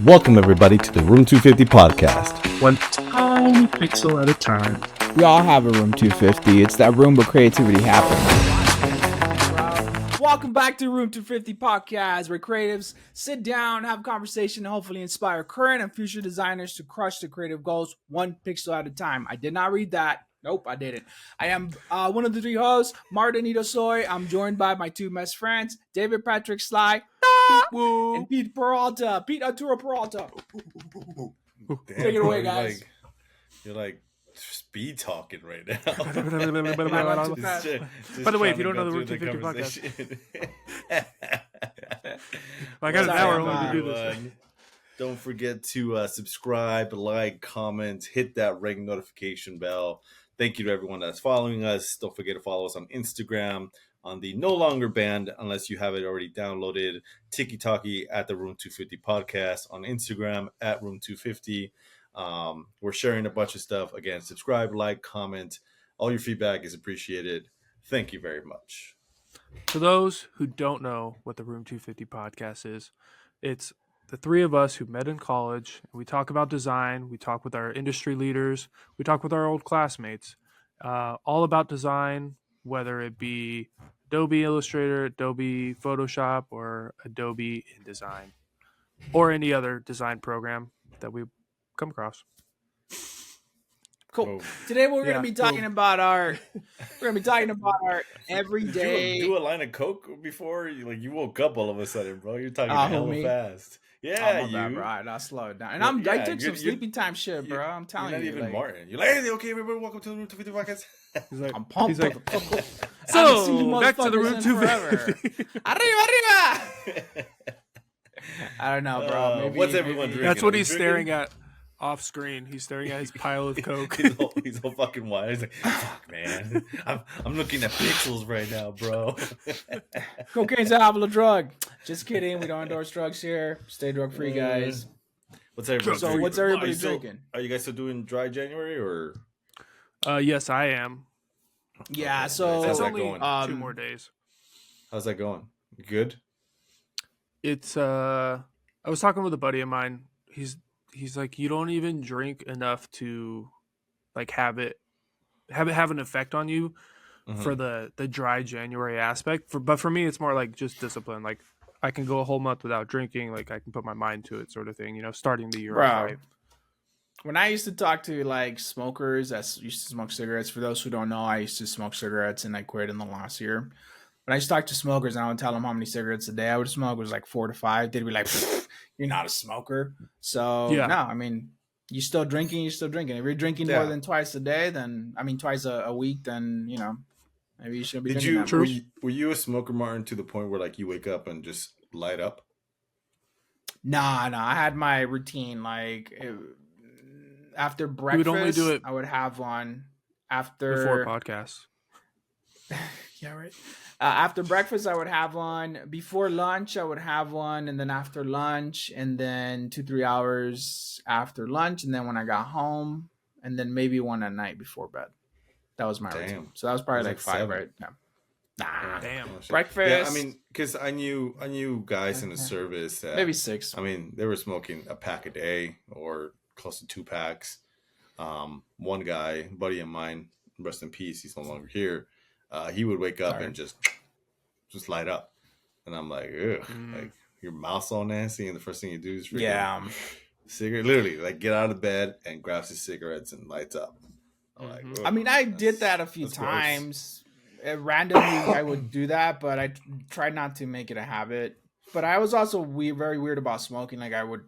Welcome everybody to the Room250 podcast. One tiny pixel at a time. We all have a Room 250. It's that room where creativity happens. Welcome back to Room 250 podcast, where creatives sit down, have a conversation, and hopefully inspire current and future designers to crush their creative goals one pixel at a time. I did not read that. Nope, I didn't. I am one of the three hosts, Martinito Soy. I'm joined by my two best friends, David Patrick Sly and Pete Peralta. Pete Arturo Peralta. Take it away, guys. You're like speed talking right now. By the way, if you don't know the Room 250 podcast, I got an hour only to do this. Don't forget to subscribe, like, comment, hit that ring notification bell. Thank you to everyone that's following us. Don't forget to follow us on Instagram on the no longer banned, unless you have it already downloaded, Tiki Talkie at the Room 250 podcast, on Instagram at Room 250. We're sharing a bunch of stuff. Again, subscribe, like, comment. All your feedback is appreciated. Thank you very much. For those who don't know what the Room 250 podcast is, it's the three of us who met in college. We talk about design. We talk with our industry leaders. We talk with our old classmates. All about design, whether it be Adobe Illustrator, Adobe Photoshop, or Adobe InDesign, or any other design program that we come across. Cool. Today we're gonna be talking about our everyday. Did you do a line of coke before? You woke up all of a sudden, bro. You're talking hella fast. Yeah, you. Bad, bro. I slowed it down, and I took some sleepy time shit, bro. I'm telling you. You're not even Martin. You're like, hey, okay, everybody, welcome to the Room 250 podcast. He's like, I'm pumped. He's like, so back to the Room 250. Arriba. I don't know, bro. Maybe, what's everyone drinking? That's what he's staring at off screen. He's staring at his pile of coke. he's all fucking wide. He's like, fuck, man. I'm looking at pixels right now, bro. Cocaine's a hell of a drug. Just kidding. We don't endorse drugs here. Stay drug free, guys. What's everybody drinking? What's everybody drinking? Are you guys still doing dry January or? Yes, I am. Yeah. So it's only 2 more days. How's that going? Good. It's I was talking with a buddy of mine. He's like, you don't even drink enough to like have it have an effect on you for the dry January aspect. But for me, it's more like just discipline. Like I can go a whole month without drinking. Like I can put my mind to it, sort of thing. Starting the year right. When I used to talk to like smokers that used to smoke cigarettes, for those who don't know, I used to smoke cigarettes and I quit in the last year. When I used to talk to smokers and I would tell them how many cigarettes a day I would smoke, it was like 4 to 5. They'd be like, you're not a smoker. So, no, I mean, you're still drinking. If you're drinking more than twice a day, twice a week, then, maybe you shouldn't be drinking that much. Were you a smoker, Martin, to the point where like you wake up and just light up? Nah, I had my routine. After breakfast, only do it I would have one. Before podcasts. Yeah, right. After breakfast, I would have one. Before lunch, I would have one. And then after lunch, and then 2-3 hours after lunch. And then when I got home, and then maybe one at night before bed. That was my routine. So that was probably like 5, 7. Right? No. Nah. Damn. Breakfast. Yeah, because I knew guys in the service that, maybe 6. They were smoking a pack a day or close to 2 packs. One guy, buddy of mine, rest in peace, he's no longer here. He would wake up and just light up, and I'm like, ugh, like your mouth's all nasty, and the first thing you do is cigarette. Literally, like get out of bed and grabs his cigarettes and lights up. I'm like, I did that a few times. Randomly, I would do that, but I tried not to make it a habit. But I was also very weird about smoking. Like I would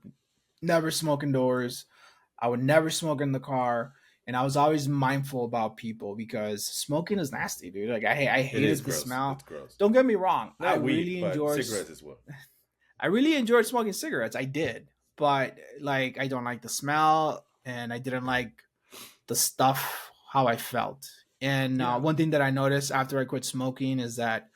never smoke indoors. I would never smoke in the car. And I was always mindful about people because smoking is nasty, dude. Like I hated the smell. It's gross. Don't get me wrong. I really enjoyed cigarettes as well. I really enjoyed smoking cigarettes. I did, but like I don't like the smell, and I didn't like the stuff how I felt. And one thing that I noticed after I quit smoking is that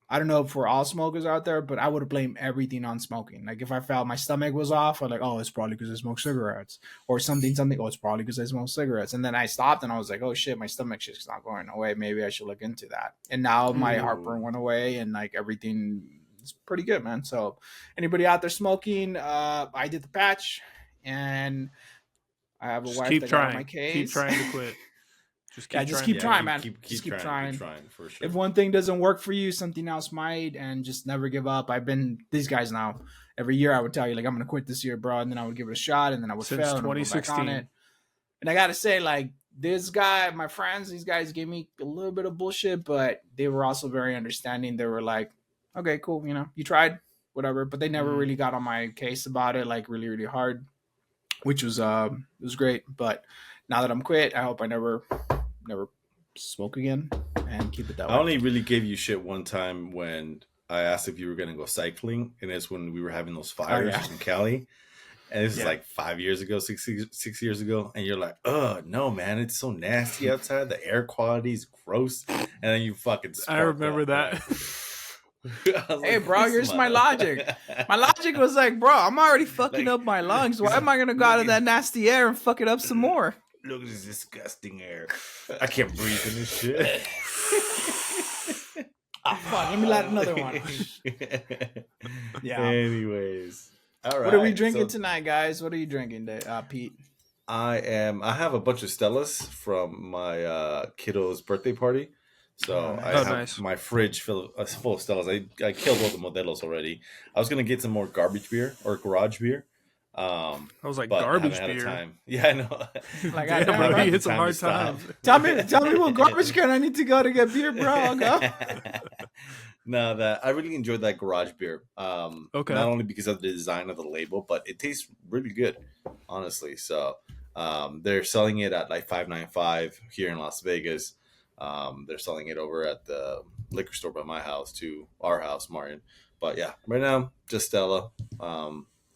I don't know for all smokers out there, but I would blame everything on smoking. Like if I felt my stomach was off, I'm like, oh, it's probably because I smoke cigarettes, or something. Oh, it's probably because I smoke cigarettes. And then I stopped and I was like, oh shit, my stomach shit's not going away. Maybe I should look into that. And now my heartburn went away and like everything it's pretty good, man. So anybody out there smoking, I did the patch, and I have a Just wife keep that got on my trying. case. Keep trying to quit. Just keep Yeah, just trying. keep trying, man. Keep Just keep trying. trying. Keep trying for sure. If one thing doesn't work for you, something else might, and just never give up. I've been these guys now. Every year I would tell you, like, I'm gonna quit this year, bro, and then I would give it a shot, and then I would Since fail and I would go back on 2016. it. And I gotta say, like, this guy, my friends, these guys gave me a little bit of bullshit, but they were also very understanding. They were like, okay, cool, you tried, whatever. But they never really got on my case about it, like, really, really hard, which was it was great. But now that I'm quit, I hope I never smoke again and keep it that way. I only really gave you shit one time when I asked if you were going to go cycling, and it's when we were having those fires in Cali. And this is like 5 years ago, 6 years ago. And you're like, oh, no, man, it's so nasty outside. The air quality is gross. And then you fucking I remember that. Hey, bro, here's my logic. My logic was like, bro, I'm already fucking up my lungs. Why am I going to go out of that nasty air and fuck it up some more? Look at this disgusting air. I can't breathe in this shit. Fuck, let me light another one. Yeah. Anyways. All right. What are we drinking tonight, guys? What are you drinking, Pete? I have a bunch of Stellas from my kiddo's birthday party. So I have my fridge full of Stellas. I killed all the Modelos already. I was going to get some more garbage beer or garage beer. I was like, but garbage I beer. Time. Yeah, I know. Like, Damn, bro, you hit some hard times. Tell me what garbage can I need to go to get beer, bro. I'll go. No, that I really enjoyed that garage beer. Okay. Not only because of the design of the label, but it tastes really good, honestly. So they're selling it at like $5.95 here in Las Vegas. They're selling it over at the liquor store by my house to our house, Martin. But yeah, right now just Stella.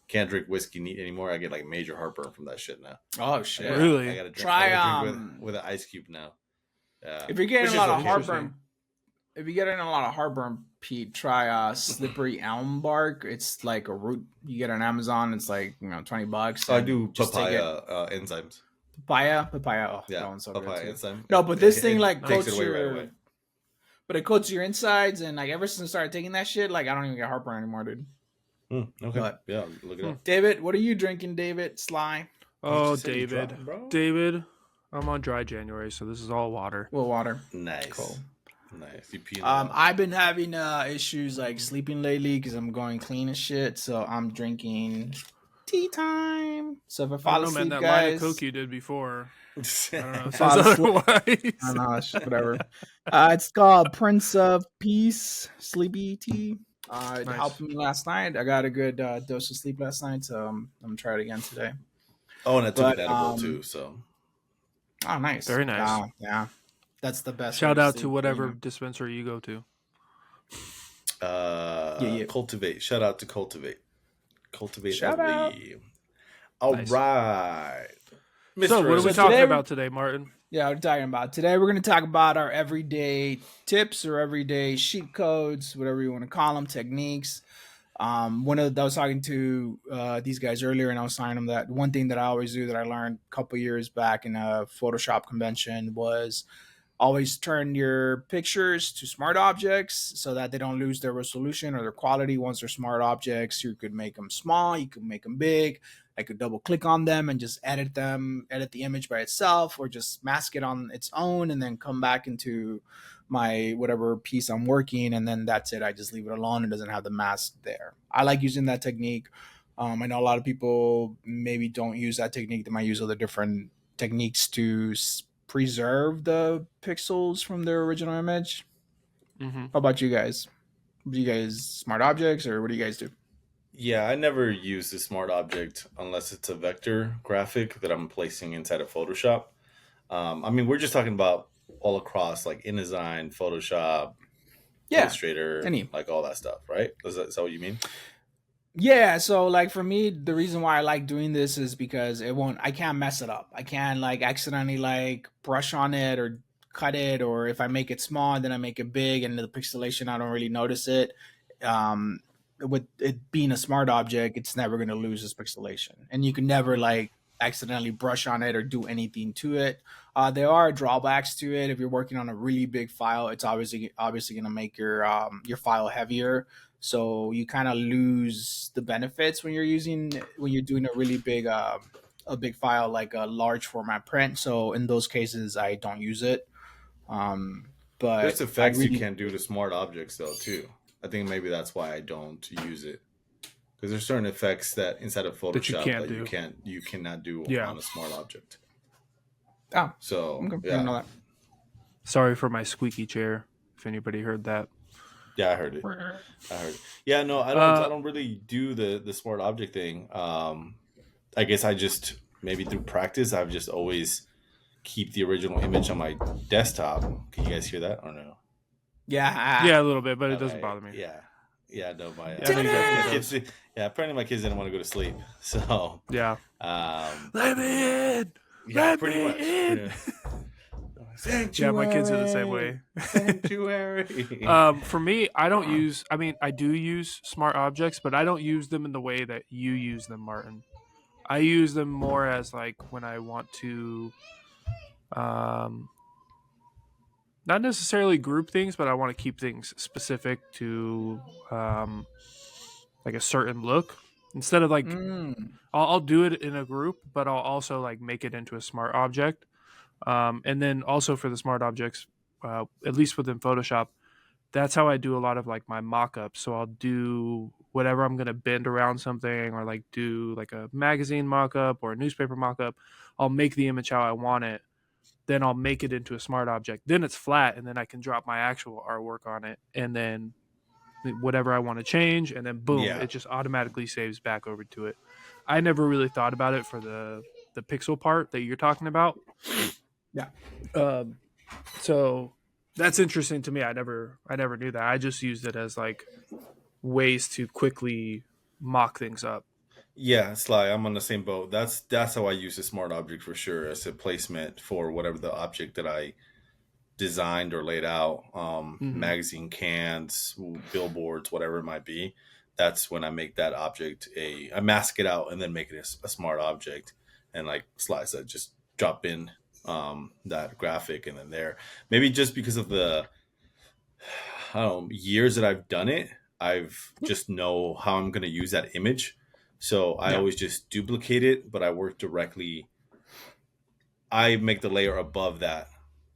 Can't drink whiskey neat anymore. I get like major heartburn from that shit now. Oh shit! Really? I gotta drink, Try drink with an ice cube now. If you're getting a lot of heartburn, Pete, try slippery elm bark. It's like a root you get on Amazon. It's like $20. So I do papaya enzymes. Papaya. Oh, yeah, that one's so papaya good enzyme. No, but this thing like takes coats it away your, right away. But it coats your insides, and like ever since I started taking that shit, like I don't even get heartburn anymore, dude. Okay. But, yeah, look it up. David, what are you drinking, David? Sly. Oh, David. David, I'm on dry January, so this is all water. Well, water. Nice. Cool. Nice. You pee I've been having issues like sleeping lately because I'm going clean as shit. So I'm drinking tea time. So if I fall asleep, that guys, line of Coke you did before. I don't know. It Fall says asleep. otherwise. I know, whatever. It's called Prince of Peace Sleepy Tea. It helped me last night. I got a good dose of sleep last night, so I'm gonna try it again today. Oh, and I took an edible too. So. Oh, nice. Very nice. Wow, yeah, that's the best. Shout out to whatever dispensary you go to. Yeah. Cultivate. Shout out to Cultivate. Cultivate. Shout out. All Nice. right. So, what are we talking about today, Martin? Yeah, we're talking about today. We're going to talk about our everyday tips or everyday sheet codes, whatever you want to call them, techniques. I was talking to these guys earlier, and I was telling them that one thing that I always do that I learned a couple years back in a Photoshop convention was always turn your pictures to smart objects so that they don't lose their resolution or their quality. Once they're smart objects, you could make them small, you could make them big. I could double click on them and just edit the image by itself, or just mask it on its own and then come back into my whatever piece I'm working, and then that's it. I just leave it alone. It doesn't have the mask there. I like using that technique. I know a lot of people maybe don't use that technique. They might use other different techniques to preserve the pixels from their original image. Mm-hmm. How about you guys? Do you guys smart objects, or what do you guys do? Yeah, I never use the smart object unless it's a vector graphic that I'm placing inside of Photoshop. I mean, we're just talking about all across, like InDesign, Photoshop, Illustrator, like all that stuff, right? Is that what you mean? Yeah, so like for me, the reason why I like doing this is because I can't mess it up. I can't like accidentally like brush on it or cut it, or if I make it small and then I make it big and the pixelation, I don't really notice it. With it being a smart object, it's never going to lose its pixelation, and you can never like accidentally brush on it or do anything to it. There are drawbacks to it. If you're working on a really big file, it's obviously going to make your file heavier. so you kind of lose the benefits when you're doing a really big a big file like a large format print. So in those cases, I don't use it. But There's effects you can't do to smart objects though too. I think maybe that's why I don't use it. Because there's certain effects that inside of Photoshop you cannot do on a smart object. Oh, so okay. Yeah. I know that. Sorry for my squeaky chair. If anybody heard that. Yeah, I heard it. Yeah, no, I don't really do the smart object thing. I guess I just maybe through practice I've just always keep the original image on my desktop. Can you guys hear that or no? Yeah, a little bit, but it doesn't bother me. Yeah, no, my kids. apparently my kids didn't want to go to sleep, so yeah. Let me in. Yeah, pretty much. Yeah, my kids are the same way. Sanctuary. For me, I don't use. I mean, I do use smart objects, but I don't use them in the way that you use them, Martin. I use them more as like when I want to, not necessarily group things, but I want to keep things specific to like a certain look. Instead of like, I'll do it in a group, but I'll also like make it into a smart object. And then also for the smart objects, at least within Photoshop, that's how I do a lot of like my mock-ups. So I'll do whatever I'm going to bend around something or like do like a magazine mock-up or a newspaper mock-up. I'll make the image how I want it. Then I'll make it into a smart object. Then it's flat and then I can drop my actual artwork on it. And then whatever I want to change. And then boom, it just automatically saves back over to it. I never really thought about it for the pixel part that you're talking about. Yeah. So that's interesting to me. I never knew that. I just used it as like ways to quickly mock things up. Yeah, Sly, I'm on the same boat. That's how I use a smart object for sure, as a placement for whatever the object that I designed or laid out. Magazine cans, billboards, whatever it might be. That's when I make that object I mask it out and then make it a smart object. And like Sly said, just drop in that graphic and then there. Maybe just because of the years that I've done it, I've just know how I'm going to use that image. So I always just duplicate it, but I work directly. I make the layer above that.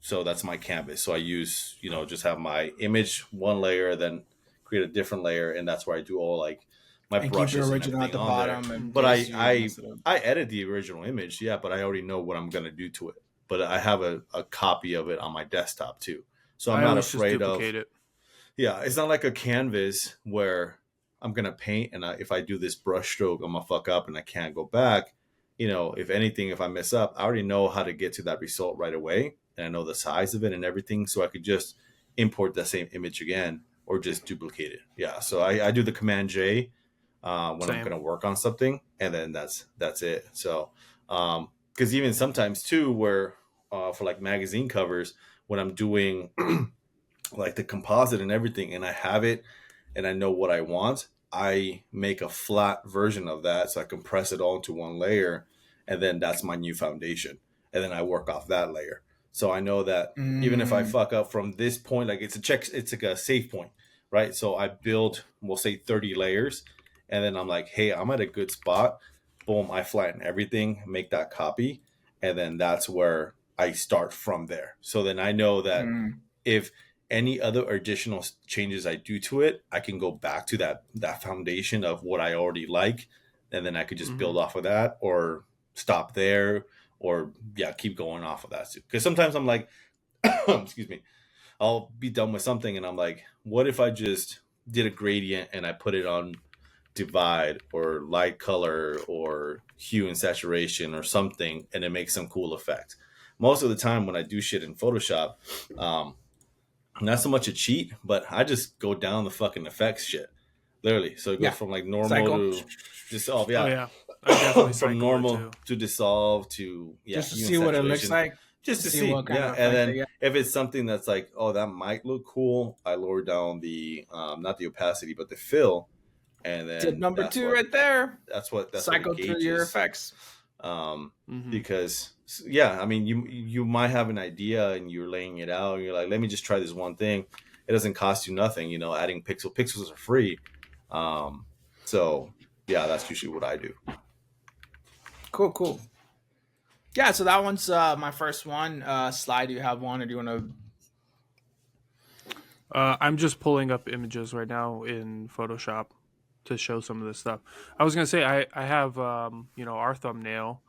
So that's my canvas. So I use, just have my image, one layer, then create a different layer. And that's where I do all like my brushes keep your original and at the bottom. But I edit the original image. Yeah. But I already know what I'm going to do to it. But I have a copy of it on my desktop too. So I'm not afraid of it. Yeah. It's not like a canvas where I'm going to paint. And if I do this brush stroke, I'm going to fuck up and I can't go back. If anything, if I mess up, I already know how to get to that result right away. And I know the size of it and everything. So I could just import that same image again or just duplicate it. Yeah. So I do the Command J when I'm going to work on something. And then that's it. So, because even sometimes too, where for like magazine covers, when I'm doing like the composite and everything, and I have it and I know what I want, I make a flat version of that. So I compress it all into one layer, and then that's my new foundation. And then I work off that layer. So I know that even if I fuck up from this point, like it's like a safe point, right? So I build, we'll say 30 layers, and then I'm like, hey, I'm at a good spot. Boom, I flatten everything, make that copy, and then that's where I start from there. So then I know that if any other additional changes I do to it, I can go back to that foundation of what I already like, and then I could just build off of that or stop there or keep going off of that too. Because sometimes I'm like, excuse me, I'll be done with something and I'm like, what if I just did a gradient and I put it on divide or light color or hue and saturation or something, and it makes some cool effect. Most of the time when I do shit in Photoshop, not so much a cheat, but I just go down the fucking effects shit, literally. So it goes from like normal to dissolve. Yeah, oh, yeah. I definitely from normal to dissolve to just to see what it looks like. Just to see, what kind of and then if it's something that's like, oh, that might look cool, I lower down the not the opacity but the fill. And then tip number 2 right there. That's cycle what through your effects. Because I mean, you might have an idea and you're laying it out and you're like, let me just try this one thing. It doesn't cost you nothing, adding pixels are free. So yeah, that's usually what I do. Cool. Yeah, so that one's my first one. Sly, do you have one, or do you want to? I'm just pulling up images right now in Photoshop to show some of this stuff. I was gonna say I have our thumbnail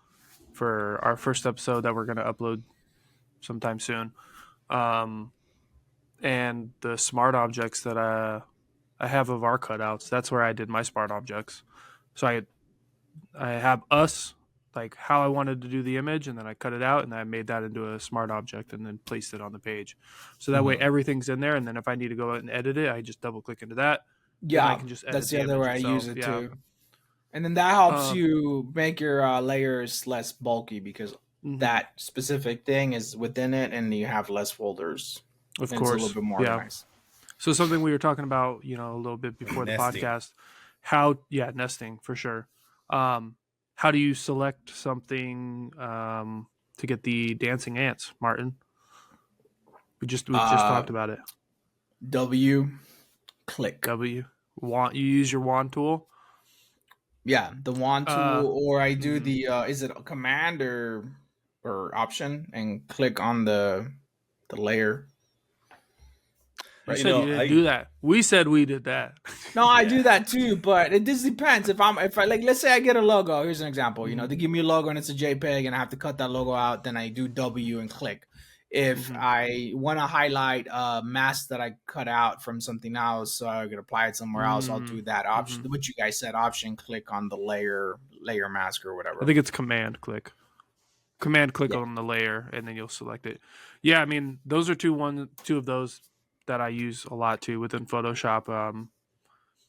for our first episode that we're gonna upload sometime soon, and the smart objects that I have of our cutouts. That's where I did my smart objects. So I have us, like how I wanted to do the image, and then I cut it out and I made that into a smart object and then placed it on the page. So that way everything's in there, and then if I need to go out and edit it, I just double click into that. Yeah, I can just edit that's the other image way I itself. use it Yeah. too. And then that helps Um, you make your layers less bulky because Mhm. that specific thing is within it, and you have less folders. Of and course, it's a little bit more organized. So something we were talking about, a little bit before the Nesting. podcast, nesting for sure. How do you select something to get the dancing ants, Martin? We just talked about it. W, click. You use your wand tool. Yeah, the wand tool, or I do mhm. the is it a command or option, and click on the layer. You Right, said you didn't do that. We said we did that. No, I Yeah. do that too, but it just depends. If I like, let's say I get a logo. Here's an example. They give me a logo and it's a JPEG, and I have to cut that logo out. Then I do W and click. If Mhm. I want to highlight a mask that I cut out from something else, so I could apply it somewhere else, I'll do that option. What you guys said, option click on the layer mask or whatever. I think it's command click. Command click on the layer, and then you'll select it. Yeah, I mean, those are two of those that I use a lot too within Photoshop.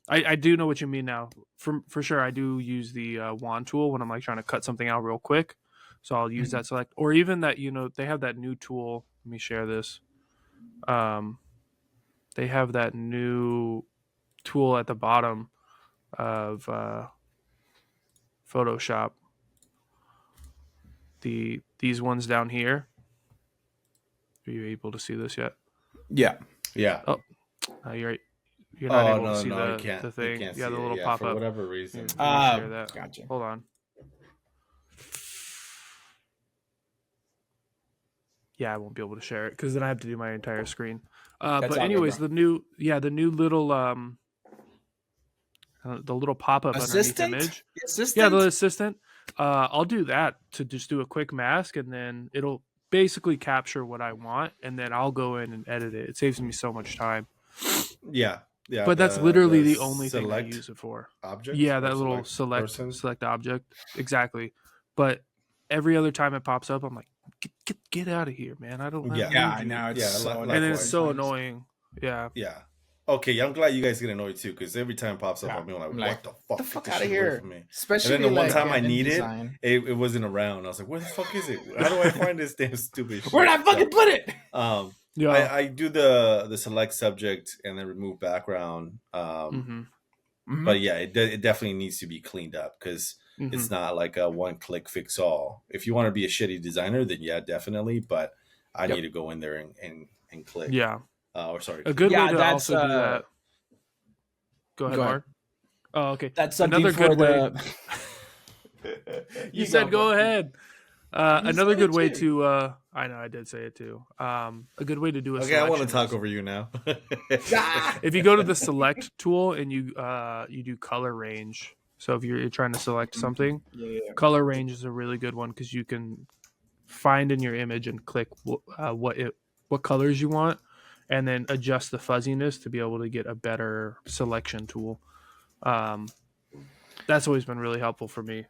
I do know what you mean now. For sure, I do use the wand tool when I'm like trying to cut something out real quick. So I'll use that select, or even that they have that new tool. Let me share this. They have that new tool at the bottom of Photoshop. These ones down here. Are you able to see this yet? Yeah. Oh, you're not able to see you can't, the thing. You can't Yeah, see the little it, pop for up. whatever reason. Let me share that. Gotcha. Hold on. Yeah, I won't be able to share it because then I have to do my entire screen. But anyways, the new little the little pop up underneath image. Assistant? Yeah, the assistant. I'll do that to just do a quick mask, and then it'll basically capture what I want, and then I'll go in and edit it. It saves me so much time. Yeah. But that's literally the only thing I use it for. Object. Yeah, that little select object. Exactly. But every other time it pops up, I'm like, get out of here, man. I don't. Yeah, I know. It's so and then it's so annoying. Yeah. Yeah. Okay, I'm glad you guys get annoyed too, because every time it pops up, I'm like, what the fuck? Get out of here. From me. Especially and then the one time I InDesign. need it wasn't around. I was like, where the fuck is it? How do I find this damn stupid shit? Where'd I fucking put it? I do the select subject and then remove background. But yeah, it definitely needs to be cleaned up because it's not like a one click fix all. If you want to be a shitty designer, then yeah, definitely. But I need to go in there and click. Yeah. A good way to also do that. Go ahead, Mark. Oh, okay. That's something another for good way. You said go ahead. Another good way to I know I did say it too. A good way to do a okay, I want to talk over you now. If you go to the select tool and you do color range. So if you're trying to select something, color range is a really good one because you can find in your image and click what colors you want, and then adjust the fuzziness to be able to get a better selection tool. That's always been really helpful for me.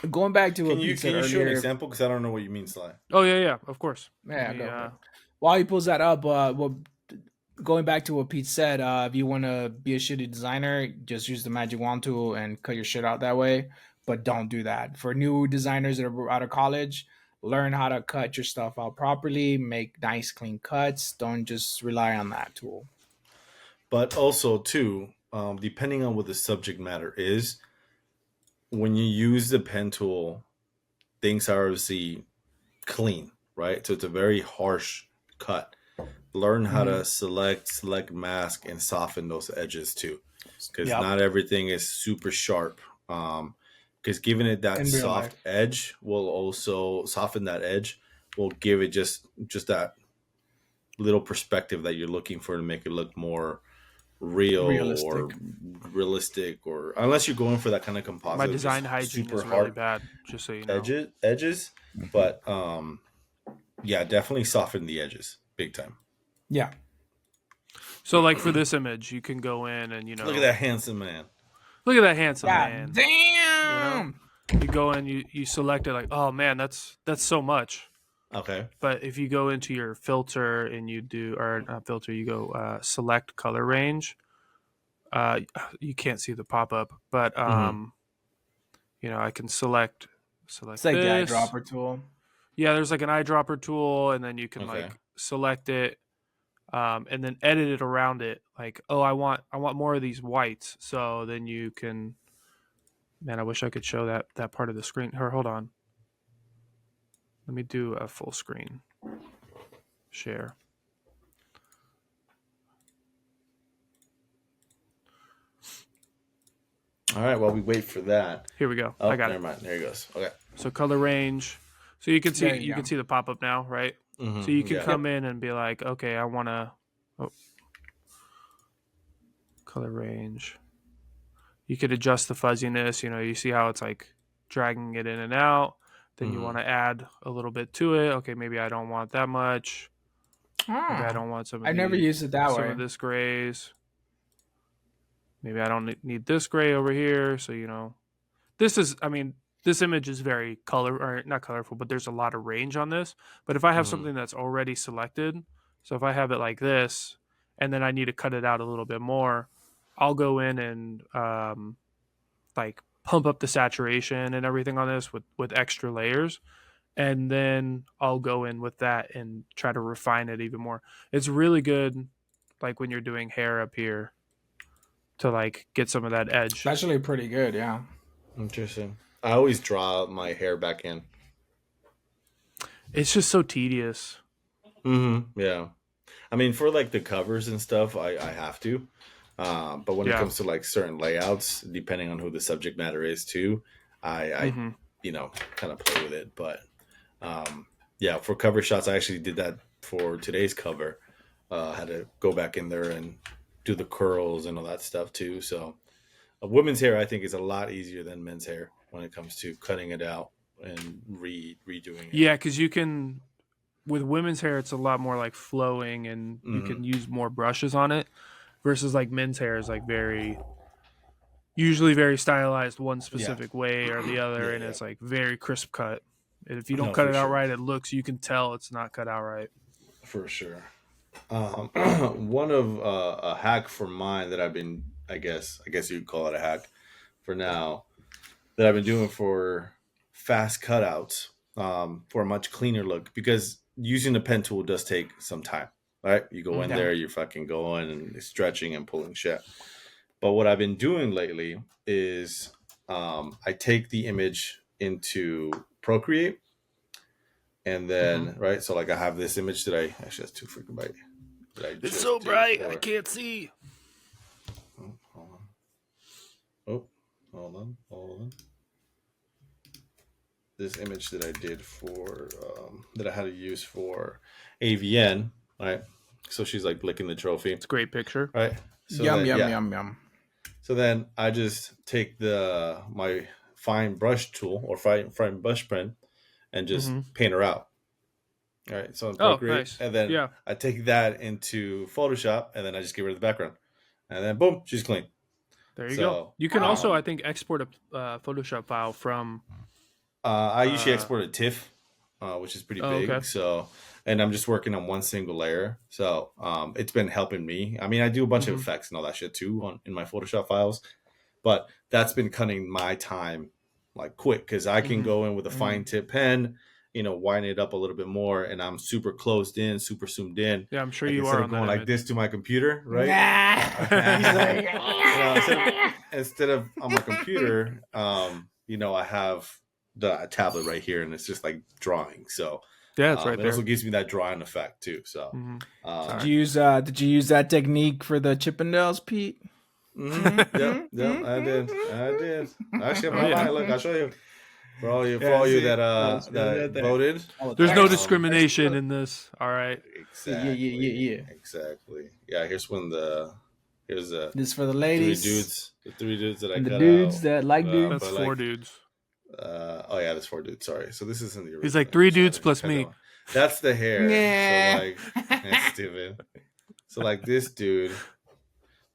Going back to can you show an example, because I don't know what you mean, Sly? Oh yeah, of course. Yeah, while he pulls that up, going back to what Pete said, if you want to be a shitty designer, just use the magic wand tool and cut your shit out that way. But don't do that. For new designers that are out of college, learn how to cut your stuff out properly, make nice clean cuts. Don't just rely on that tool. But also too, depending on what the subject matter is, when you use the pen tool, things are obviously clean, right? So it's a very harsh cut. Learn how to select mask, and soften those edges too. because not everything is super sharp. Because giving it that soft edge will also soften that edge, will give it just that little perspective that you're looking for to make it look more realistic, or unless you're going for that kind of composite. My design hygiene is really bad, just so you know. Edges, but definitely soften the edges big time. Yeah. So like for this image, you can go in and look at that handsome man. Look at that handsome man. Damn. You go in, you select it like, oh man, that's so much. Okay. But if you go into your filter and you do, or not filter, you go select color range. You can't see the pop up, but I can select. It's like the eyedropper tool. Yeah, there's like an eyedropper tool, and then you can like select it, and then edit it around it. Like, oh, I want more of these whites, so then you can. Man, I wish I could show that part of the screen. Hold on. Let me do a full screen share. All right, while we wait for that. Here we go. Oh, I got never mind. There he goes. Okay. So color range. So you can see you can see the pop up now, right? Mm-hmm. So you can come in and be like, okay, I want to color range. You could adjust the fuzziness. You see how it's like dragging it in and out. Then you want to add a little bit to it. Okay, maybe I don't want that much. Maybe I don't want some of never used it that way. Some of this grays. Maybe I don't need this gray over here. So, this image is very not colorful, but there's a lot of range on this. But if I have something that's already selected, so if I have it like this, and then I need to cut it out a little bit more, I'll go in and like pump up the saturation and everything on this with extra layers. And then I'll go in with that and try to refine it even more. It's really good, like when you're doing hair up here, to like get some of that edge. It's actually pretty good, yeah. Interesting. I always draw my hair back in. It's just so tedious. Mm-hmm. Yeah. I mean, for like the covers and stuff, I have to. But when it comes to like certain layouts, depending on who the subject matter is too, I kind of play with it. But for cover shots, I actually did that for today's cover. Had to go back in there and do the curls and all that stuff too. So women's hair, I think, is a lot easier than men's hair when it comes to cutting it out and redoing it. Yeah, because you can, with women's hair, it's a lot more like flowing, and you can use more brushes on it. Versus like men's hair is like usually very stylized one specific way or the other, and it's like very crisp cut. And if you don't cut it out right, you can tell it's not cut out right. For sure. One of a hack for mine that I've been, I guess you'd call it a hack for now, that I've been doing for fast cutouts, for a much cleaner look, because using the pen tool does take some time. Right, you go in there, you're fucking going and stretching and pulling shit. But what I've been doing lately is I take the image into Procreate, and then so like I have this image that actually that's too freaking bright. It's so bright, I can't see. Hold on. This image that I did for that I had to use for AVN, right? So she's like licking the trophy. It's a great picture. Right. So Yum. So then I just take my fine brush tool or fine brush pen and just paint her out. All right. So nice. And then I take that into Photoshop, and then I just get rid of the background. And then boom, she's clean. There you go. You can also, I think, export a Photoshop file from. I usually export a TIFF, which is pretty big. Okay. So, and I'm just working on one single layer. So, it's been helping me. I mean, I do a bunch of effects and all that shit too in my Photoshop files, but that's been cutting my time like quick, because I can go in with a fine tip pen, widen it up a little bit more, and I'm super closed in, super zoomed in. Yeah, I'm sure you are on going that like this to my computer, right? Instead of on my computer, I have the tablet right here, and it's just like drawing. So yeah, it's right it there. also gives me that drawing effect too. So did you use that technique for the Chippendales, Pete? Yep. I did. Actually, I'm not yeah. lying. Look, I'll show you. For all you that voted. There's no Um, discrimination in this. All right. Exactly. Exactly. Yeah. Here's This is for the three ladies. dudes. The 3 dudes that I And the cut dudes out. that like dudes. That's but, 4 dudes. Oh yeah, there's 4 dudes. Sorry. So this isn't the original. He's like 3 so I dudes didn't plus cut me. that one. That's the hair. Yeah. So like, that's stupid. So like this dude,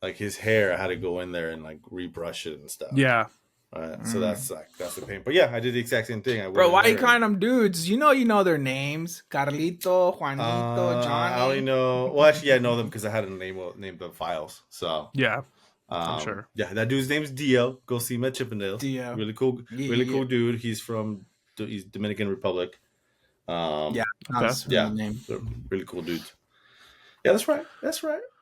like his hair, I had to go in there and like rebrush it and stuff. Yeah. Alright, so that's the pain. But yeah, I did the exact same thing. Bro, why you calling them dudes? You know their names. Carlito, Juanito, Johnny. I only know. Well, actually, yeah, I know them because I had to name the files. So Yeah. I'm sure. Yeah, that dude's name's Dio. Go see him at Chippendale. Dio. Really cool, cool dude. He's Dominican Republic. Yeah, that's name. Really cool dude. Yeah, that's right.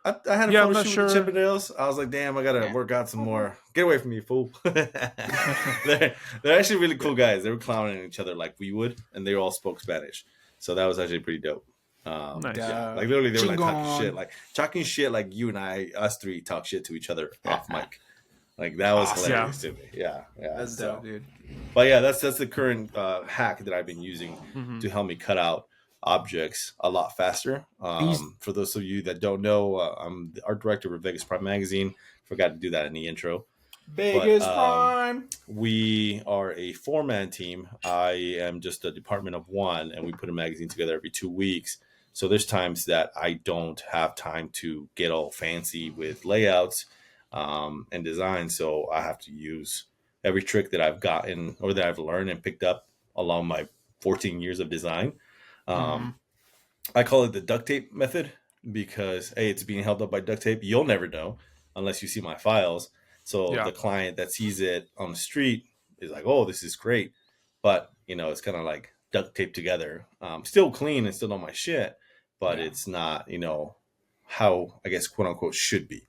I had a photo shoot with the Chippendales. I was like, damn, I gotta work out some more. Get away from me, fool. they're actually really cool guys. They were clowning each other like we would, and they all spoke Spanish. So that was actually pretty dope. Nice. Yeah. Like literally, they were like talking shit, like you and us 3 talk shit to each other off mic. Like that was hilarious to me. Yeah. That's dope, dude. But yeah, that's the current hack that I've been using to help me cut out objects a lot faster. For those of you that don't know, I'm the art director of Vegas Prime Magazine. Forgot to do that in the intro. Vegas Prime. We are a 4-man team. I am just a department of 1, and we put a magazine together every 2 weeks. So there's times that I don't have time to get all fancy with layouts and design. So I have to use every trick that I've gotten or that I've learned and picked up along my 14 years of design. I call it the duct tape method because it's being held up by duct tape. You'll never know unless you see my files. So the client that sees it on the street is like, oh, this is great. But, it's kind of like duct tape together. Still clean and still on my shit, but it's not, how I guess, quote unquote, should be.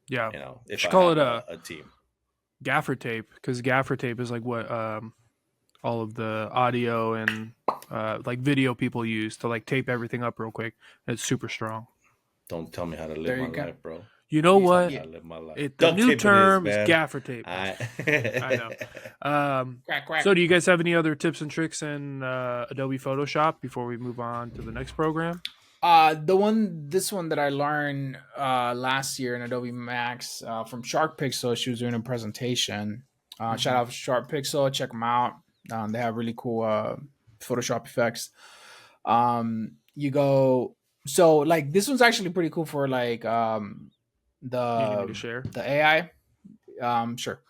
Yeah. If should I call it a team. Gaffer tape, because gaffer tape is like what all of the audio and like video people use to like tape everything up real quick. And it's super strong. Don't tell me how to live my life, bro. You know what? How to live my life. The new term is gaffer tape. I know. Quack. So do you guys have any other tips and tricks in Adobe Photoshop before we move on to the next program? This one that I learned last year in Adobe Max from Shark Pixel. She was doing a presentation. Shout out to Shark Pixel. Check them out. They have really cool Photoshop effects. You go so like this one's actually pretty cool for like the AI. Sure.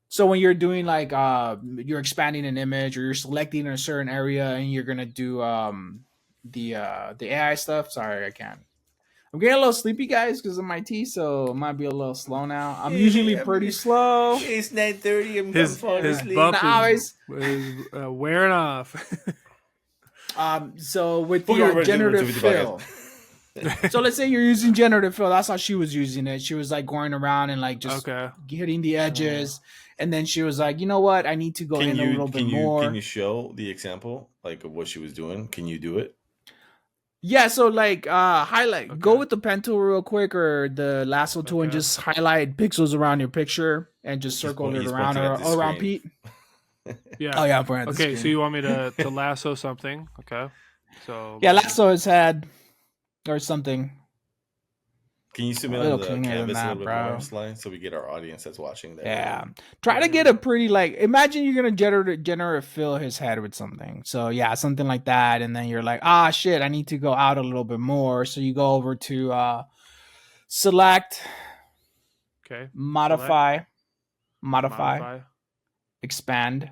So when you're doing like you're expanding an image or you're selecting a certain area and you're gonna do the AI stuff. Sorry, I can't. I'm getting a little sleepy, guys, because of my tea, so it might be a little slow now. I'm usually pretty slow. It's 9:30. I'm his bump is wearing off. So with the generative fill. So let's say you're using generative fill. That's how she was using it. She was like going around and like just hitting the edges. And then she was like, you know what? I need to go in a little bit more. Can you show the example like of what she was doing? Can you do it? Yeah, so like highlight, go with the pen tool real quick or the lasso tool and just highlight pixels around your picture and just circle it around Pete. Yeah. Oh yeah. Okay, so you want me to lasso something? Okay. So lasso his head or something. Can you zoom in on the canvas a little bit more, slide, so we get our audience that's watching there? Yeah. Try to get a pretty like. Imagine you're gonna generate fill his head with something. So yeah, something like that, and then you're like, shit, I need to go out a little bit more. So you go over to select, modify, expand,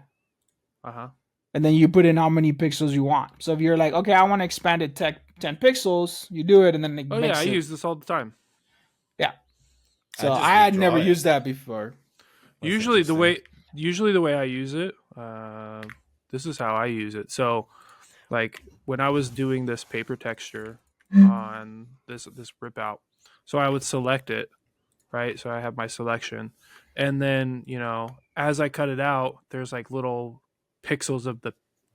and then you put in how many pixels you want. So if you're like, okay, I want to expand it 10 pixels, you do it, and then it I use this all the time. Yeah. So I had never used that before. Usually the way I use it, this is how I use it. So like when I was doing this paper texture on this rip out, so I would select it, right? So I have my selection. And then, as I cut it out, there's like little pixels of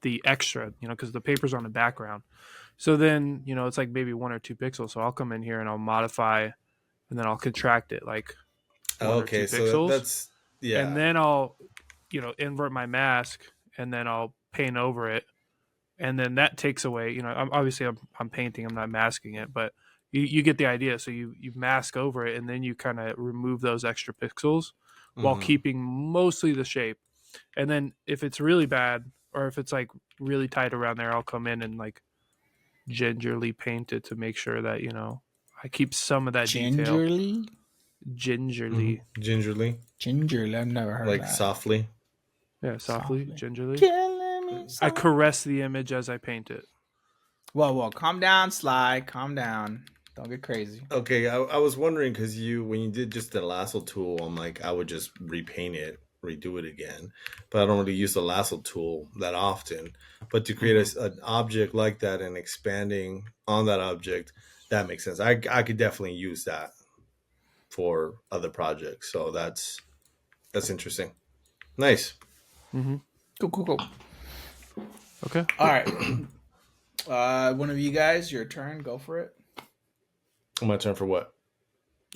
the extra, because the paper's on the background. So then, it's like maybe 1 or 2 pixels. So I'll come in here and I'll modify and then I'll contract it like 1 or 2 Okay, so pixels, that's yeah. and then I'll, invert my mask, and then I'll paint over it, and then that takes away. I'm painting, I'm not masking it, but you get the idea. So you mask over it, and then you kind of remove those extra pixels while keeping mostly the shape. And then if it's really bad, or if it's like really tight around there, I'll come in and like gingerly paint it to make sure that I keep some of that detail. Gingerly. Gingerly, I've never heard like that. softly. Yeah, softly, gingerly. Killing me I softly. caress the image as I paint it. Whoa, calm down, Sly. Calm down. Don't get crazy. Okay, I was wondering because when you did just the lasso tool, I'm like, I would just repaint it, redo it again. But I don't really use the lasso tool that often. But to create an object like that and expanding on that object, that makes sense. I could definitely use that for other projects. So that's interesting. Nice. Cool. Okay. All right. One of you guys, your turn. Go for it. My turn for what?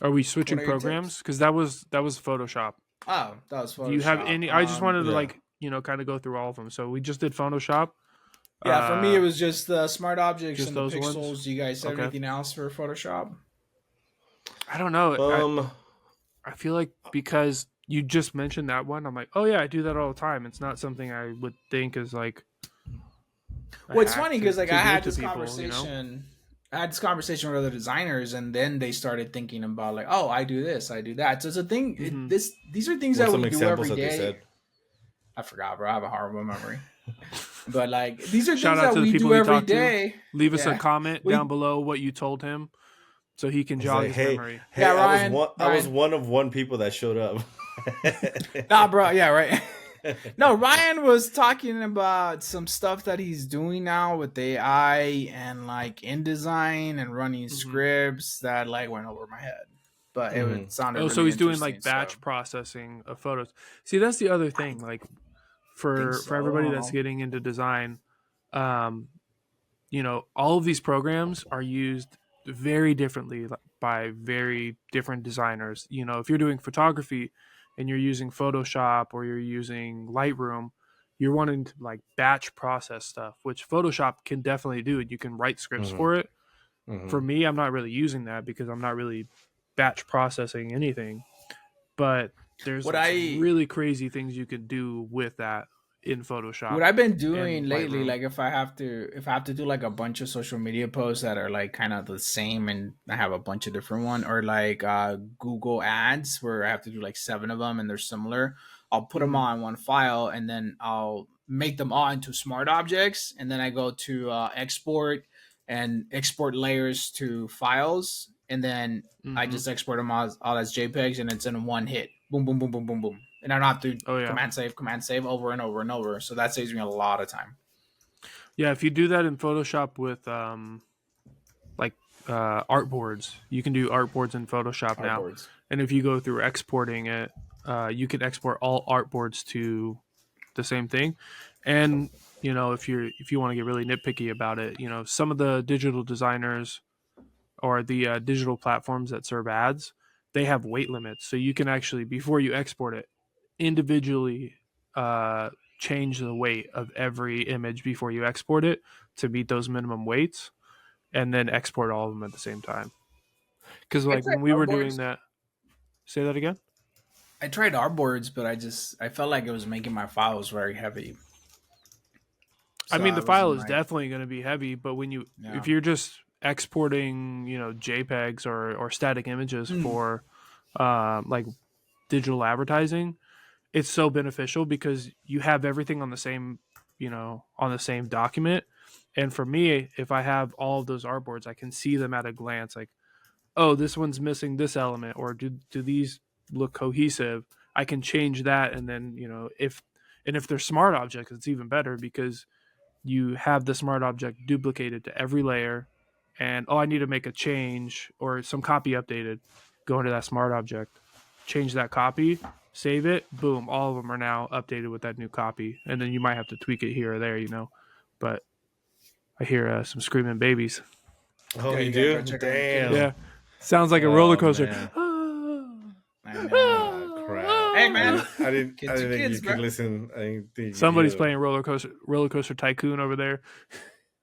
Are we switching What are your programs? Because that was Photoshop. Oh, that was Photoshop. Do you have any? I just wanted to yeah. kind of go through all of them. So we just did Photoshop. Yeah, for me it was just the smart objects just and the those pixels. ones? Do you guys have Okay. anything else for Photoshop? I don't know. I feel like because you just mentioned that one, I'm like, oh yeah, I do that all the time. It's not something I would think is like. Well, it's funny because like I had this people, conversation. I had this conversation with other designers, and then they started thinking about like, oh, I do this, I do that. So it's a thing. These are things that we do every day. I forgot, bro. I have a horrible memory. But like these are Shout things out that to the we people do you every talk to. day. Leave us a comment down below what you told him, so he can jog his memory. Hey, yeah, Ryan, I was one of one people that showed up. Nah, bro. Yeah, right. No, Ryan was talking about some stuff that he's doing now with AI and like InDesign and running scripts that like went over my head. But it sounded really so he's doing like interesting, batch processing of photos. See, that's the other thing. Like for everybody that's getting into design, all of these programs are used very differently by very different designers. If you're doing photography and you're using Photoshop or you're using Lightroom, you're wanting to like batch process stuff, which Photoshop can definitely do. You can write scripts for it. For me, I'm not really using that because I'm not really batch processing anything. But there's some really crazy things you can do with that in Photoshop. What I've been doing lately, like if I have to do like a bunch of social media posts that are like kind of the same and I have a bunch of different one, or like Google ads where I have to do like 7 of them and they're similar, I'll put them all in one file and then I'll make them all into smart objects, and then I go to export and export layers to files, and then I just export them all as JPEGs, and it's in one hit. Boom, boom, boom, boom, boom, boom. And I don't have to command save over and over and over. So that saves me a lot of time. Yeah, if you do that in Photoshop with artboards, you can do artboards in Photoshop now. And if you go through exporting it, you can export all artboards to the same thing. And if you want to get really nitpicky about it, some of the digital designers or the digital platforms that serve ads, they have weight limits. So you can actually, before you export it, individually change the weight of every image before you export it to meet those minimum weights, and then export all of them at the same time. Because like when we were doing that, say that again. I tried artboards, but I felt like it was making my files very heavy. So I mean, the file is definitely going to be heavy, but when if you're just exporting, JPEGs or static images for like digital advertising, it's so beneficial because you have everything on the same, on the same document. And for me, if I have all of those artboards, I can see them at a glance. Like, oh, this one's missing this element, or do these look cohesive? I can change that, and then if they're smart objects, it's even better because you have the smart object duplicated to every layer, and I need to make a change or some copy updated. Go into that smart object, change that copy, save it, boom, all of them are now updated with that new copy. And then you might have to tweak it here or there, but I hear some screaming babies. Oh, you do? Damn. Yeah. Sounds like a roller coaster. Hey, man. I didn't Kids are think kids, you bro. could listen. I didn't think you Somebody's could playing roller coaster tycoon over there.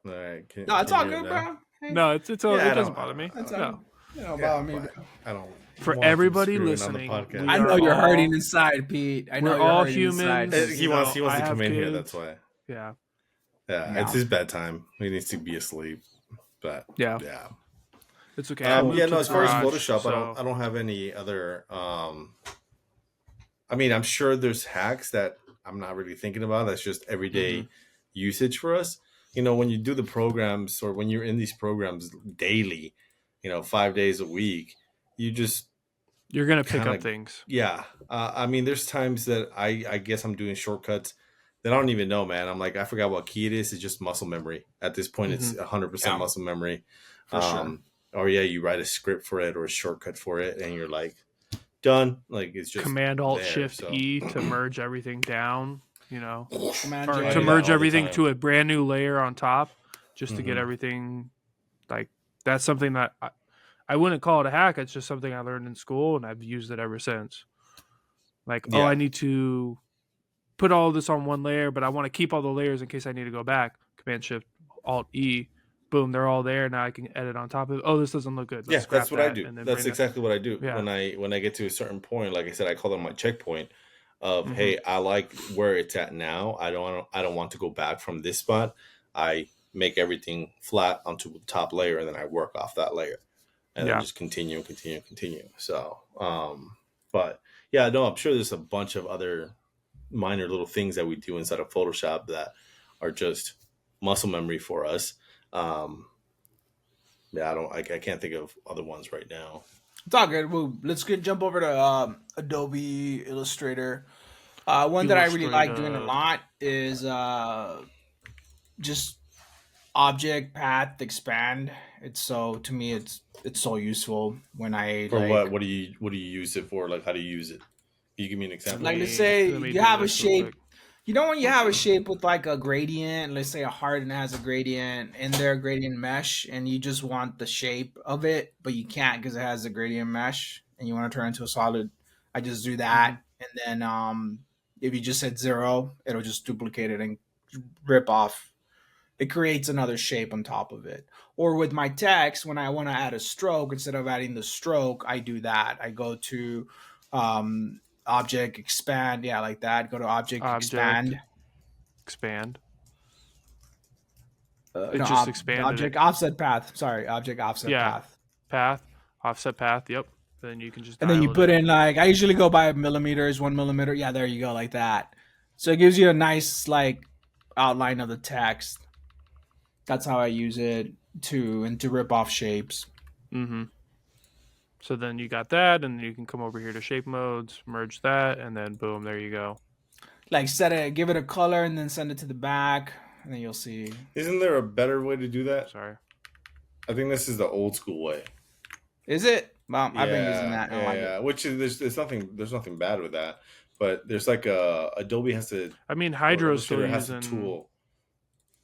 All right, No, it's all hear it good, now? bro. Hey, No, it's all. Yeah, It doesn't bother me. that's I all. No. You know Yeah, about me. but I don't. For want him everybody screaming listening, on the podcast. we I know are you're all- hurting inside, Pete. I know we're you're all hurting inside. humans. He You wants know, I to come have in here. kids. That's why. Yeah. Yeah, No. it's his bedtime. He needs to be asleep. But Yeah. yeah. It's okay. I moved Yeah, to no. the As far as garage, Photoshop, so- I don't have any other. I mean, I'm sure there's hacks that I'm not really thinking about. That's just everyday usage for us. You know, when you do the programs or when you're in these programs daily, 5 days a week, you're gonna pick kinda- up things. yeah. I mean, there's times that I guess I'm doing shortcuts that I don't even know, man. I'm like, I forgot what key it is. It's just muscle memory. At this point, it's 100% Yeah. muscle memory. For sure. Or yeah, you write a script for it or a shortcut for it, and you're like, done. Like it's just Command Alt there, Shift so. E to merge everything down. Command Or J. I to do merge that all the everything time. to a brand new layer on top, just to get Mhm. everything. Like that's something that I wouldn't call it a hack. It's just something I learned in school, and I've used it ever since. Like, Yeah. I need to put all this on one layer, but I want to keep all the layers in case I need to go back. Command Shift Alt E, boom, they're all there. Now I can edit on top of it. Oh, this doesn't look good. Let's scrap That's what I that, do. and then That's bring it- exactly what I do. Yeah. When I get to a certain point, like I said, I call it my checkpoint of Mhm. hey, I like where it's at now. I don't want to go back from this spot. I make everything flat onto the top layer, and then I work off that layer, and Yeah. then just continue. So, but yeah, no, I'm sure there's a bunch of other minor little things that we do inside of Photoshop that are just muscle memory for us. Yeah, I can't think of other ones right now. It's all good. Well, let's jump over to Adobe Illustrator. One that I really like doing a Illustrator. lot is just object path expand. To me it's so useful when I For like what do you use it for? Like, how do you use it? Can you give me an example? Like, let's say Let me you do have a this real shape. quick. You know when you have a shape with like a gradient, let's say a heart and it has a gradient in there, gradient mesh, and you just want the shape of it, but you can't because it has a gradient mesh, and you want to turn it into a solid. I just do that, and then if you just hit 0, it'll just duplicate it and rip off. It creates another shape on top of it. Or with my text, when I want to add a stroke, instead of adding the stroke, I do that. I go to object expand, yeah, like that. Go to object expand. Expand. No, It just expanded object it. offset path. Sorry, object offset Yeah. path. Path, offset path. Yep. Then you can just. And then you dial it put in like I usually go by millimeters, 1 millimeter. Yeah, there you go, like that. So it gives you a nice like outline of the text. That's how I use it to rip off shapes. Mm-hmm. So then you got that, and you can come over here to shape modes, merge that, and then boom, there you go. Like set it, give it a color, and then send it to the back, and then you'll see. Isn't there a better way to do that? Sorry. I think this is the old school way. Is it? Well, I've been using that. I don't like it. Yeah. Which is there's nothing bad with that, but there's like Adobe has to. I mean, or Hydro's still Illustrator has a using. tool.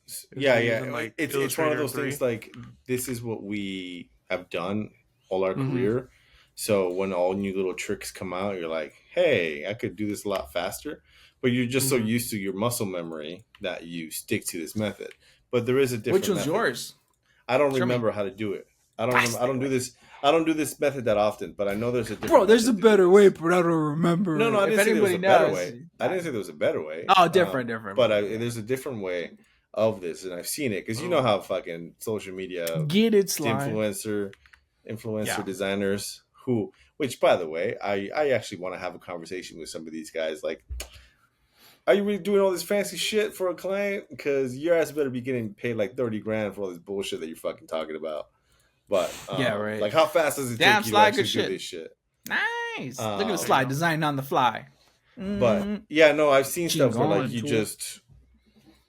still Yeah. using, like, It's one Illustrator of those 3. things. Like this is what we have done all our Mhm. career. So when all new little tricks come out, you're like, hey, I could do this a lot faster. But you're just so Mhm. used to your muscle memory that you stick to this method. But there is a different Which was method. yours? I don't Show me. remember how to do it. I don't do this. I don't do this method that often, but I know there's a different Bro, there's a method to do better this. way, but I don't remember. No, I If didn't say there was anybody a better knows, way. I didn't say there was a better way. Oh, different. But there's a different way of this, and I've seen it because you know how fucking social media Get it, slime. influencer Yeah. designers which by the way, I actually want to have a conversation with some of these guys. Like, are you really doing all this fancy shit for a client? Because your ass better be getting paid like 30 grand for all this bullshit that you're fucking talking about. But Yeah, right. Like, how fast does it Damn, take you to Sly, actually good do shit. this shit? Nice. Look at there the you slide, go. designed on the fly. But Mhm. yeah, no, I've seen Gene stuff where like Gone you tool. just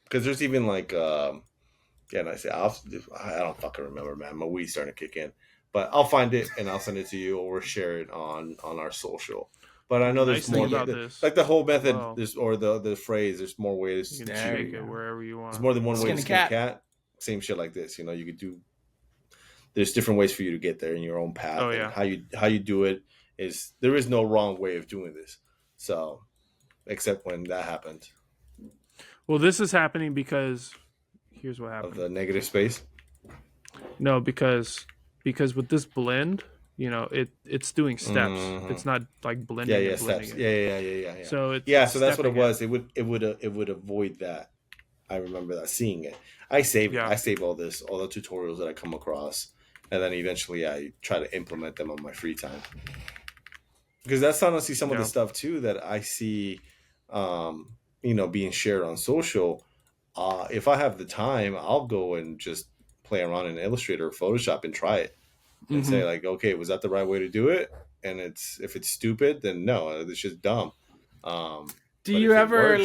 because there's even like and I say I don't fucking remember, man. My weed's starting to kick in, but I'll find it and I'll send it to you or share it on our social. But I know there's Nice thing more about the- this- like the whole method. Wow. There's or the phrase. There's more ways. You can There take you it go. wherever you want. There's more than one way Skin to a skin a cat. cat. Same shit like this. You know, you could do. There's different ways for you to get there in your own path. Oh, and yeah. how you do it is there is no wrong way of doing this. So, except when that happened Well, this is happening because here's what of happened. the negative space. No, because with this blend, it's doing steps. Mhm. It's not like blending Yeah, and blending steps. it. Yeah. So it's So that's what it stepping was. It would avoid that. I remember that, seeing it. I save it. Yeah. I save all the tutorials that I come across, and then eventually I try to implement them on my free time. Because that's honestly some of the stuff too that I see, being shared on social. If I have the time, I'll go and just play around in Illustrator or Photoshop and try it, and say like, okay, was that the right way to do it? And if it's stupid, then no, it's just dumb. Do you ever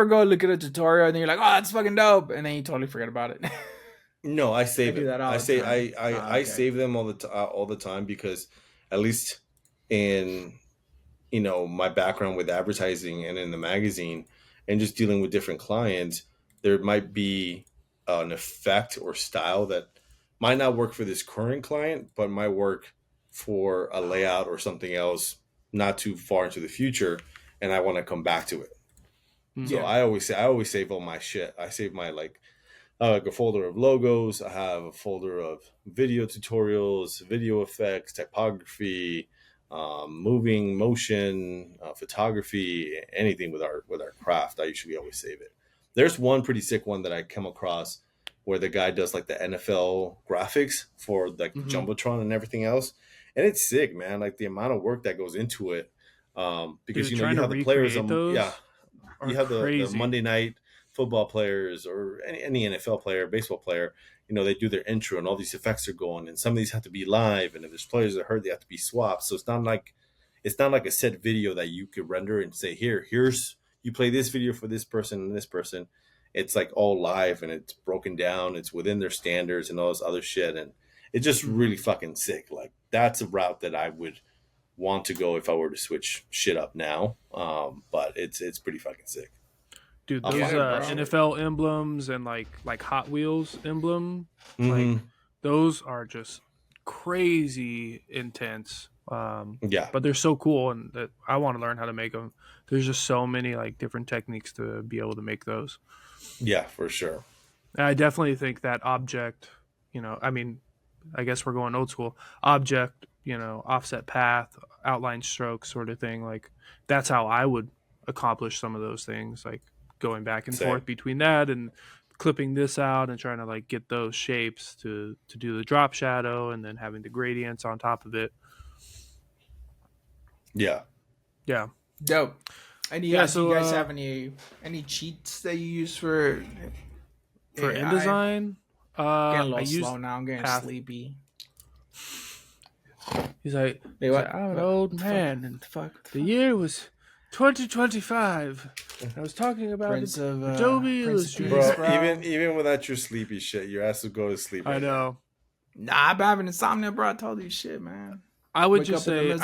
go look at a tutorial and then you're like, oh, that's fucking dope, and then you totally forget about it? No, I save it. I save them all the time, because at least in my background with advertising and in the magazine and just dealing with different clients, there might be an effect or style that might not work for this current client, but might work for a layout or something else not too far into the future, and I want to come back to it. So I always save all my shit. I save my like a folder of logos. I have a folder of video tutorials, video effects, typography, moving, motion, photography, anything with our craft. I usually always save it. There's one pretty sick one that I come across where the guy does like the NFL graphics for like the Jumbotron and everything else, and it's sick, man. Like the amount of work that goes into it, because you have the players on, you have the Monday night football players or any NFL player, baseball player, they do their intro and all these effects are going, and some of these have to be live, and if there's players that are hurt, they have to be swapped. So it's not like a set video that you could render and say, here's you play this video for this person and this person. It's like all live, and it's broken down, it's within their standards and all this other shit, and it's just really fucking sick. Like that's a route that I would want to go if I were to switch shit up now. But it's pretty fucking sick. Dude, those NFL emblems and like Hot Wheels emblem, like those are just crazy intense. But they're so cool, and that I want to learn how to make them. There's just so many like different techniques to be able to make those. Yeah, for sure. And I definitely think that object, I guess we're going old school. Object, offset path, outline stroke sort of thing. Like that's how I would accomplish some of those things. Like going back and forth between that and clipping this out and trying to like get those shapes to do the drop shadow and then having the gradients on top of it. Yeah. Dope. And do you guys have any cheats that you use for InDesign? Getting a little slow now. I'm getting sleepy. He's like, I'm an old man, and the year was 2025. I was talking about Adobe Illustrator. Bro, even without your sleepy shit, your ass would go to sleep. I know. Nah, I've been having insomnia, bro. I told you shit, man. I would just say it's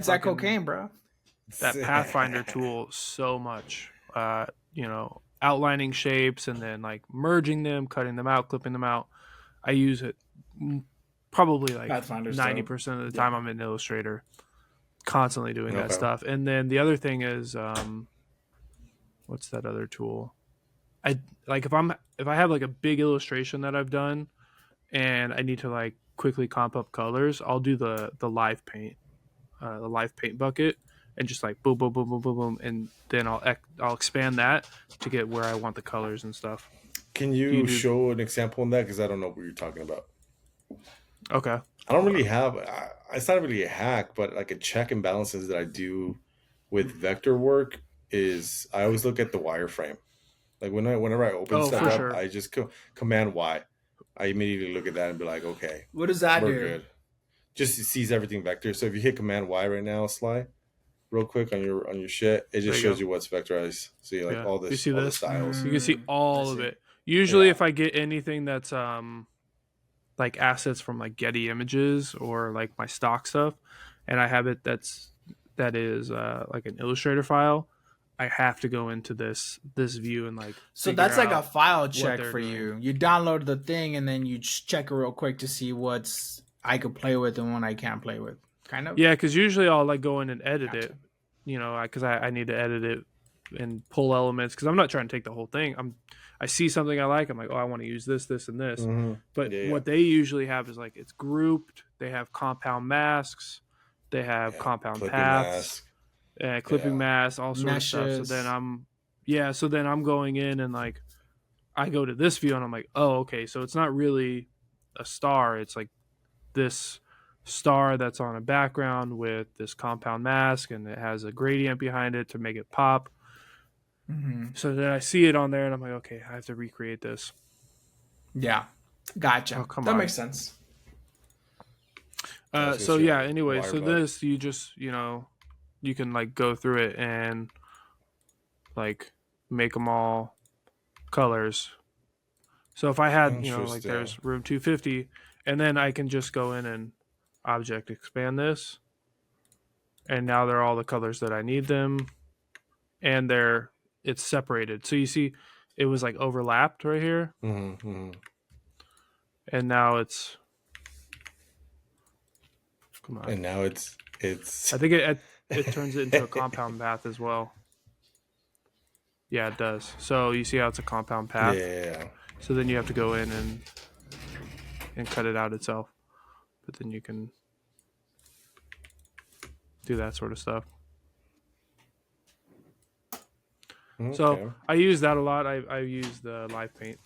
that cocaine, bro. That Pathfinder tool so much. Outlining shapes and then like merging them, cutting them out, clipping them out. I use it probably like 90% of the time. I'm in Illustrator, constantly doing that stuff. And then the other thing is, what's that other tool? I like if I have like a big illustration that I've done, and I need to like quickly comp up colors, I'll do the live paint, the live paint bucket, and just like boom, boom, boom, boom, boom, boom, and then I'll expand that to get where I want the colors and stuff. Can you show an example on that? Because I don't know what you're talking about. Okay. I don't really have. It's not really a hack, but like a check and balances that I do with vector work is I always look at the wireframe. Like whenever I open stuff up, I just command Y. I immediately look at that and be like, okay, what does that do? Good. Just sees everything vector. So if you hit command Y right now, Sly, real quick on your shit, it just shows you what's vectorized. So you like all this. You see all this? The styles. You can see all of it. Usually, if I get anything that's like assets from like Getty Images or like my stock stuff, and I have it that is like an Illustrator file, I have to go into this view and like. So that's like a file check for you. You download the thing and then you just check it real quick to see what's I could play with and what I can't play with. Kind of. Yeah, because usually I'll like go in and edit it, because I need to edit it and pull elements because I'm not trying to take the whole thing. I see something I like. I'm like, oh, I want to use this, this, and this. But what they usually have is like it's grouped. They have compound masks. They have compound paths, clipping masks, all sorts of stuff. So then I'm going in and like I go to this view and I'm like, oh, okay. So it's not really a star. It's like this star that's on a background with this compound mask and it has a gradient behind it to make it pop. So then I see it on there and I'm like, okay, I have to recreate this. Yeah, gotcha. That makes sense. Anyway, so this you just you can like go through it and like make them all colors. So if I had like there's RoomTwoFifty, and then I can just go in and object expand this, and now they're all the colors that I need them, and it's separated. So you see, it was like overlapped right here, and now it's. Come on. And now it's. I think it turns it into a compound path as well. Yeah, it does. So you see how it's a compound path. Yeah. So then you have to go in and cut it out itself, but then you can do that sort of stuff. Okay. So I use that a lot. I use the live paint.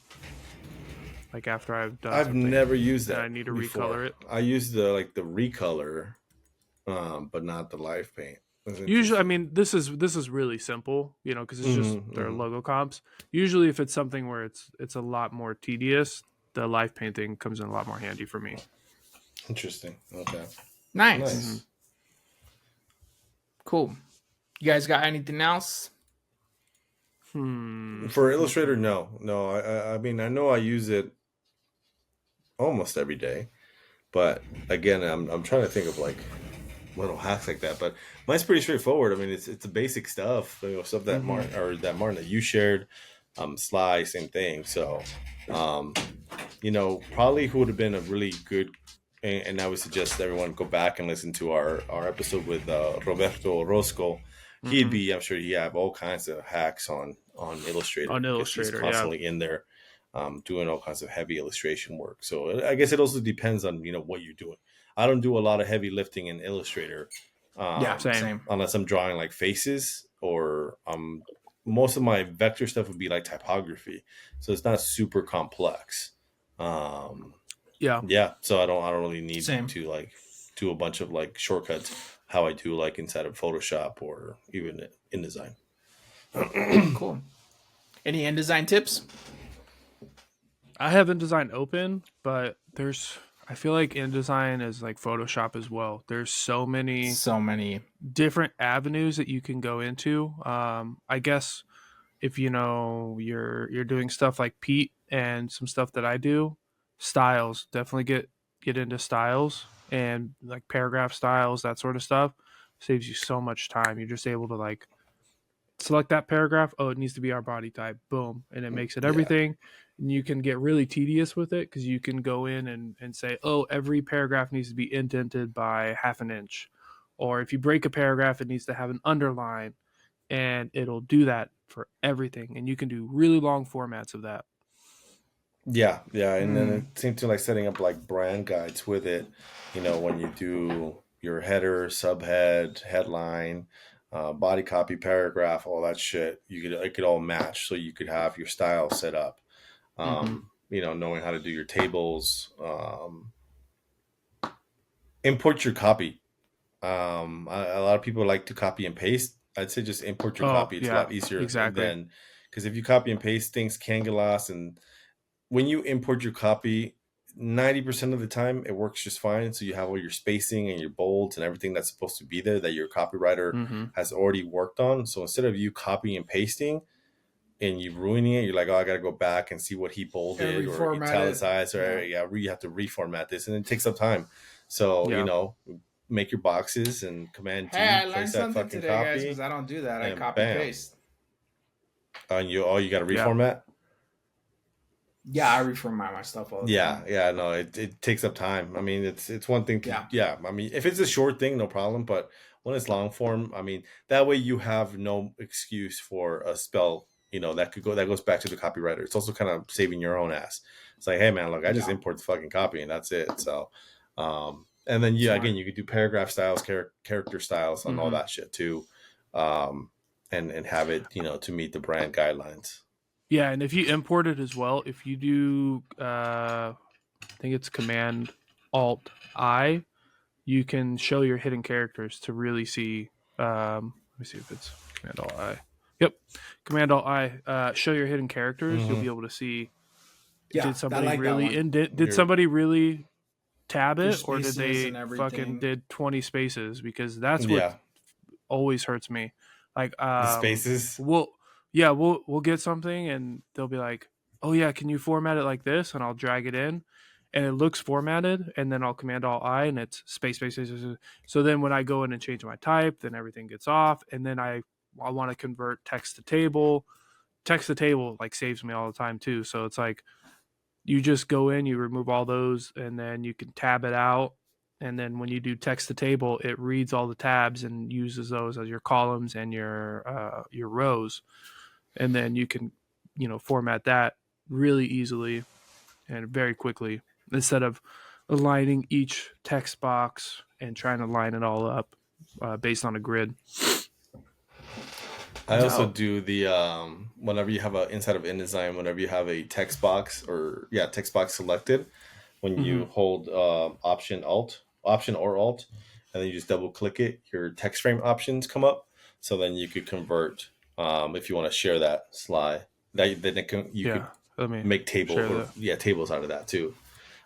Like after I've done. I've never used that. I need to recolor it. I use the recolor, but not the live paint. Usually, I mean, this is really simple, because it's just their logo comps. Usually, if it's something where it's a lot more tedious, the live painting comes in a lot more handy for me. Interesting. Okay. Nice. Cool. You guys got anything else? For Illustrator, no. I mean, I know I use it almost every day, but again, I'm trying to think of like little hacks like that. But mine's pretty straightforward. I mean, it's the basic stuff, stuff that Martin that you shared, Sly, same thing. So, probably who would have been a really good. And I would suggest everyone go back and listen to our episode with Roberto Orozco. I'm sure he'd have all kinds of hacks on Illustrator. On Illustrator, he's constantly in there doing all kinds of heavy illustration work. So I guess it also depends on, what you're doing. I don't do a lot of heavy lifting in Illustrator. Same. Unless I'm drawing like faces or most of my vector stuff would be like typography. So it's not super complex. So I don't really need to like do a bunch of like shortcuts how I do like inside of Photoshop or even InDesign. Cool. Any InDesign tips? I have InDesign open, but I feel like InDesign is like Photoshop as well. There's so many different avenues that you can go into. I guess if you're doing stuff like Pete and some stuff that I do, styles, definitely get into styles and like paragraph styles, that sort of stuff. Saves you so much time. You're just able to like select that paragraph. Oh, it needs to be our body type. Boom. And it makes it everything. And you can get really tedious with it because you can go in and say, oh, every paragraph needs to be indented by 1/2 inch. Or if you break a paragraph, it needs to have an underline. And it'll do that for everything. And you can do really long formats of that. Yeah. And then it seems to like setting up like brand guides with it, when you do your header, subhead, headline, body copy, paragraph, all that shit, it could all match. So you could have your style set up, knowing how to do your tables, import your copy. A lot of people like to copy and paste. I'd say just import your copy. It's a lot easier than, because if you copy and paste, things can get lost. And when you import your copy, 90% of the time it works just fine. So you have all your spacing and your bolds and everything that's supposed to be there that your copywriter has already worked on. So instead of you copying and pasting and you ruining it, you're like, oh, I got to go back and see what he bolded or italicized, or you have to reformat this, and it takes up time. So make your boxes and Command D, place that fucking today, copy. guys, because I don't do that. I copy paste. And you got to reformat. Yeah, I reformat my stuff all the time. No, it takes up time. I mean, it's one thing to, I mean, if it's a short thing, no problem. But when it's long form, I mean, that way you have no excuse for a spell, that goes back to the copywriter. It's also kind of saving your own ass. It's like, hey man, look, I just import the fucking copy and that's it. So, and then again, you could do paragraph styles, character styles, and all that shit too, and have it, to meet the brand guidelines. Yeah, and if you import it as well, if you do, I think it's Command Alt I, you can show your hidden characters to really see. Let me see if it's Command Alt I. Yep, Command Alt I. Show your hidden characters. You'll be able to see. Yeah, did somebody I like really did somebody really tab it, or did they fucking did 20 spaces? Because that's what always hurts me. Like the spaces. We'll get something and they'll be like, oh yeah, can you format it like this? And I'll drag it in and it looks formatted, and then I'll Command Alt I and it's space. So then when I go in and change my type, then everything gets off, and then I want to convert text to table. Text to table like saves me all the time too. So it's like you just go in, you remove all those, and then you can tab it out. And then when you do text to table, it reads all the tabs and uses those as your columns and your rows. And then you can, format that really easily and very quickly instead of aligning each text box and trying to line it all up based on a grid. I also do the whenever you have inside of InDesign, whenever you have a text box selected, when you hold Option or Alt, and then you just double click it, your text frame options come up. So then you could convert. If you want to share that slide, you could make tables out of that too.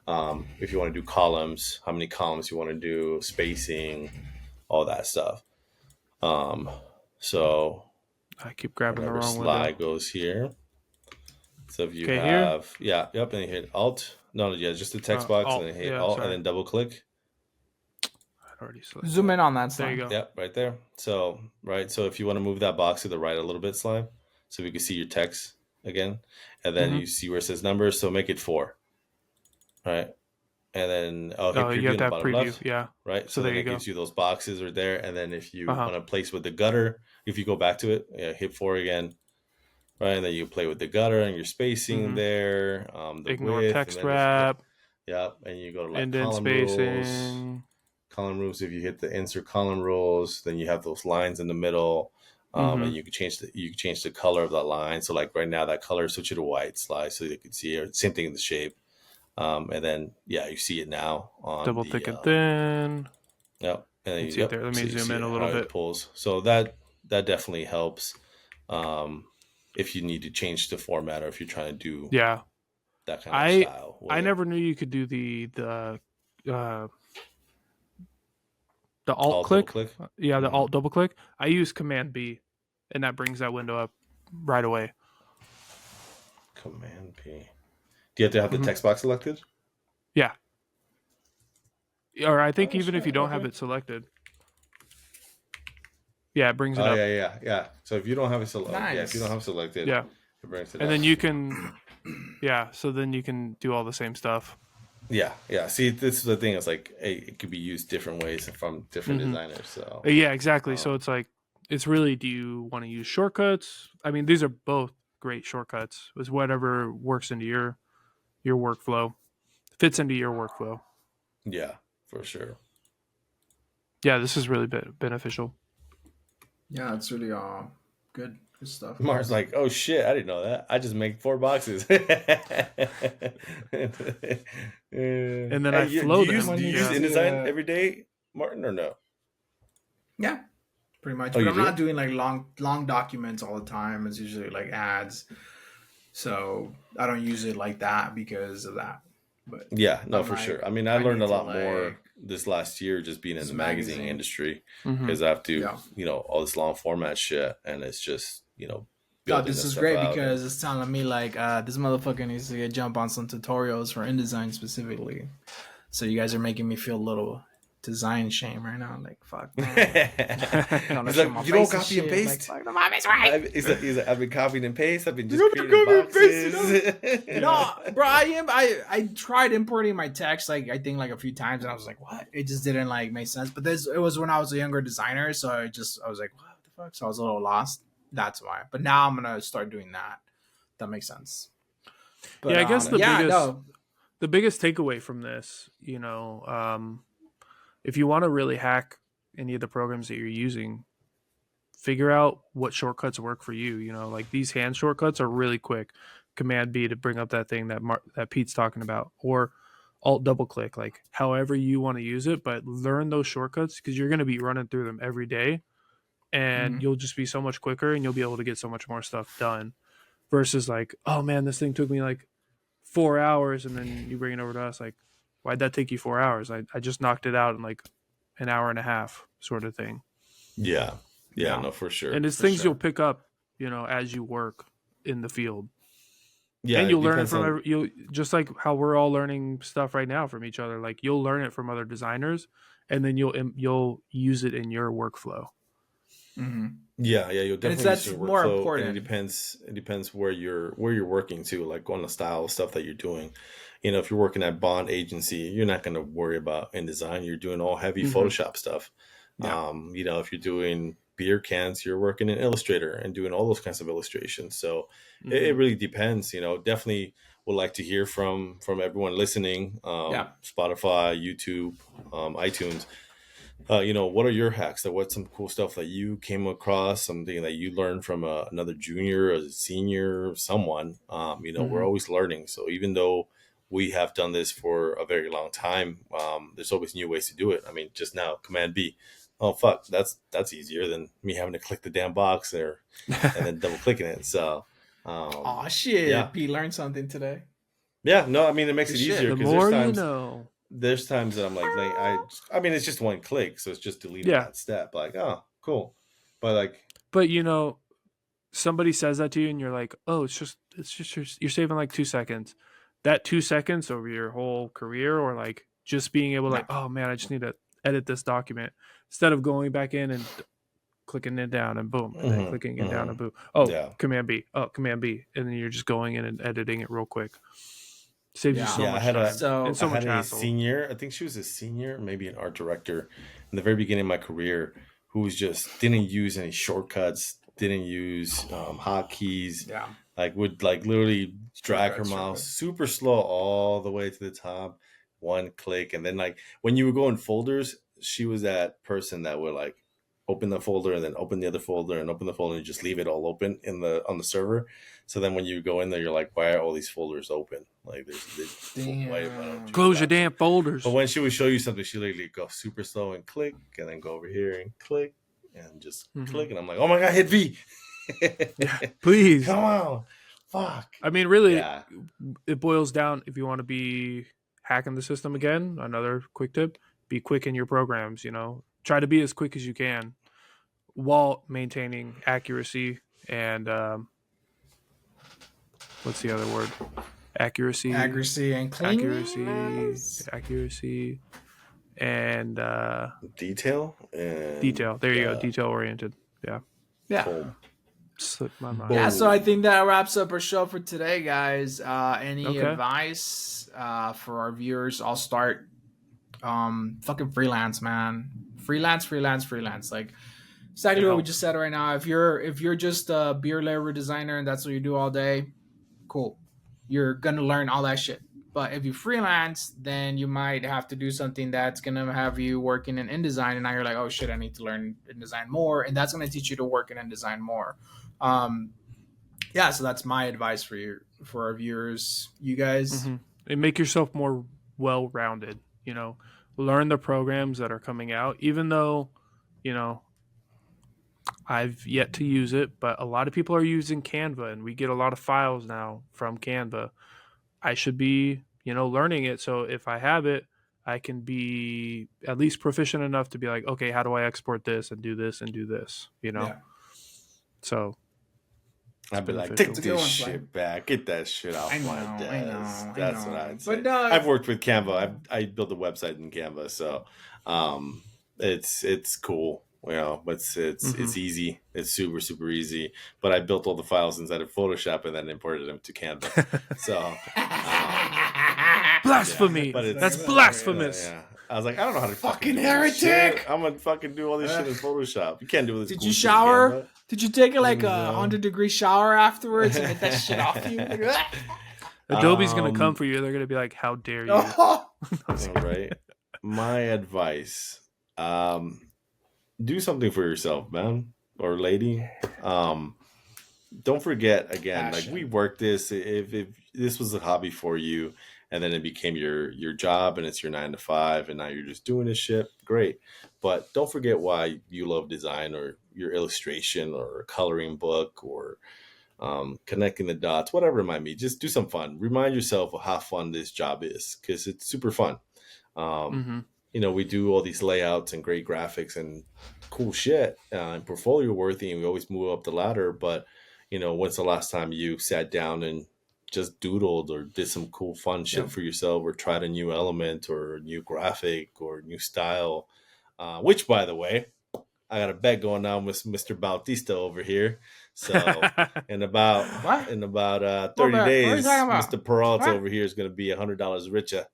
If you want to do columns, how many columns you want to do, spacing, all that stuff. So I keep grabbing the wrong slide goes here. So if you have and you hit Alt, just the text box, and then hit Alt, and then double click. Already selected. Zoom in on that slide. There you go. Yep, right there. So if you want to move that box to the right a little bit, slide, so we can see your text again, and then you see where it says numbers. So make it 4, right? And then you have to have preview, left, right. So then it gives you those boxes right there, and then if you want to place with the gutter, if you go back to it, hit 4 again, right, and then you play with the gutter and your spacing there, the ignore width, text wrap, and you go to like indent column spacing. rules. Column rules. If you hit the insert column rules, then you have those lines in the middle, and you can change the color of that line. So like right now, that color, switch it to white, slide so you can see it. Same thing in the shape, and then you see it now on double thick and thin. Yep, and then you see it there. Let me zoom in a little bit. Pulls. So that definitely helps. If you need to change the format, or if you're trying to do that kind of style. I never knew you could do the alt click. The alt double click. I use Command B, and that brings that window up right away. Command B. Do you have to have the text box selected? Yeah. Or I think even if you don't have it selected. Yeah, it brings it up. Yeah. So if you don't have it selected, if you don't have it selected, it brings it up. And then you can, so then you can do all the same stuff. Yeah. See, this is the thing. It's like it could be used different ways from different designers. So yeah, exactly. So it's like, it's really, do you want to use shortcuts? I mean, these are both great shortcuts. It's whatever works into your workflow, fits into your workflow. Yeah, for sure. Yeah, this is really beneficial. Yeah, it's really good stuff. Mark's like, oh shit, I didn't know that. I just make 4 boxes. And then I flow them. Do you use InDesign every day, Martin, or no? Yeah, pretty much. But I'm not doing like long documents all the time. It's usually like ads. So I don't use it like that because of that. But for sure. I mean, I learned a lot more this last year just being in the magazine industry, because I have to, all this long format shit, and it's just, this is great because it's telling me like this motherfucker needs to jump on some tutorials for InDesign specifically. So you guys are making me feel a little design shame right now. Like, fuck, man. He's like, you don't copy and paste. Like, fuck, the mom is right. He's like, I've been copying and paste. I've been just You gotta creating copy and paste, boxes. No, bro, I tried importing my text like I think like a few times, and I was like, what? It just didn't like make sense. But it was when I was a younger designer, so I was like, what the fuck? So I was a little lost. That's why. But now I'm gonna start doing that. That makes sense. But, I guess the biggest takeaway from this, if you want to really hack any of the programs that you're using, figure out what shortcuts work for you. Like these hand shortcuts are really quick. Command B to bring up that thing that Pete's talking about, or Alt double click, like however you want to use it, but learn those shortcuts because you're going to be running through them every day, and you'll just be so much quicker and you'll be able to get so much more stuff done versus like, oh man, this thing took me like 4 hours, and then you bring it over to us like, why'd that take you 4 hours? I just knocked it out in like an hour and a half sort of thing. Yeah, no, for sure. And it's things you'll pick up, as you work in the field. Yeah, and you'll learn it from you, just like how we're all learning stuff right now from each other. Like you'll learn it from other designers, and then you'll use it in your workflow. Mm-hmm. Yeah, you'll definitely. That's more important. And it depends where you're working too, like on the style of stuff that you're doing. If you're working at bond agency, you're not going to worry about InDesign. You're doing all heavy Photoshop stuff. Yeah. If you're doing beer cans, you're working in Illustrator and doing all those kinds of illustrations. So it really depends. Definitely would like to hear from everyone listening. Spotify, YouTube, iTunes. What are your hacks? What's some cool stuff that you came across? Something that you learned from another junior or a senior, someone. We're always learning. So even though we have done this for a very long time, there's always new ways to do it. I mean, just now, Command B. Oh fuck, that's easier than me having to click the damn box there and then double clicking it. So, oh shit, yeah. P learned something today. Yeah, no, I mean it makes it easier because there's times there's times that I'm like I mean it's just one click, so it's just deleting that step. Like, oh, cool, but somebody says that to you and you're like, oh, it's just you're saving like 2 seconds. That 2 seconds over your whole career, or like just being able to like, oh man, I just need to edit this document instead of going back in and clicking it down and boom, and then clicking it down and boom. Command B, Command B, and then you're just going in and editing it real quick. Saves you so much time. I had a senior, I think she was a senior, maybe an art director in the very beginning of my career, who was just didn't use any shortcuts, didn't use hotkeys. Yeah. Would literally drag her mouse super slow all the way to the top, one click, and then when you would go in folders, she was that person that would open the folder and then open the other folder and open the folder and just leave it all open on the server. So then when you go in there, you're like, why are all these folders open? Why close your damn folders. But when she would show you something, she literally go super slow and click, and then go over here and click and just click, and I'm like, oh my god, hit V. Please come on. Fuck. I mean, really, it boils down, if you want to be hacking the system again, another quick tip, be quick in your programs, try to be as quick as you can while maintaining accuracy and what's the other word? Accuracy and cleanliness. Accuracy and detail. There you go. Detail oriented. Yeah. Cool. Slipped my mind. Yeah, so I think that wraps up our show for today, guys. Any advice for our viewers? I'll start. Fucking freelance, man. Freelance. Like exactly what we just said right now. If you're just a beer label designer and that's what you do all day, cool. You're gonna learn all that shit. But if you freelance, then you might have to do something that's gonna have you working in InDesign, and now you're like, oh shit, I need to learn InDesign more, and that's gonna teach you to work in InDesign more. So that's my advice for our viewers. You guys, and make yourself more well-rounded. Learn the programs that are coming out, even though I've yet to use it, but a lot of people are using Canva, and we get a lot of files now from Canva. I should be learning it, so if I have it, I can be at least proficient enough to be like, okay, how do I export this and do this and do this? So I'd be been like, official. take It's a good this one, shit Sly. back. Get that shit off I my know, desk. I know, That's I what know. I'd say. But I've worked with Canva. I built a website in Canva, so it's cool. You know, it's easy. It's super super easy. But I built all the files inside of Photoshop and then imported them to Canva. So Blasphemy! but it's- That's blasphemous. yeah. I was like, I don't know how to Fucking do this heretic! shit. I'm gonna fucking do all this shit in Photoshop. You can't do this. Did cool you shit in shower? Canva. Did you take like a No. 100-degree shower afterwards and get that shit off you? Adobe's gonna come for you. They're gonna be like, "How dare you?" All right. My advice: do something for yourself, man or lady. Don't forget again. Passion. Like we worked this. If this was a hobby for you, and then it became your job, and it's your 9 to 5, and now you're just doing this shit, great. But don't forget why you love design or your illustration or a coloring book or connecting the dots, whatever it might be. Just do some fun. Remind yourself of how fun this job is because it's super fun. You know, we do all these layouts and great graphics and cool shit and portfolio worthy, and we always move up the ladder. But, you know, when's the last time you sat down and just doodled or did some cool fun shit for yourself or tried a new element or a new graphic or new style? Which, by the way, I got a bet going on with Mr. Bautista over here. So in about 30 What are you days, talking about? Mr. Peralta What? over here is going to be $100 richer.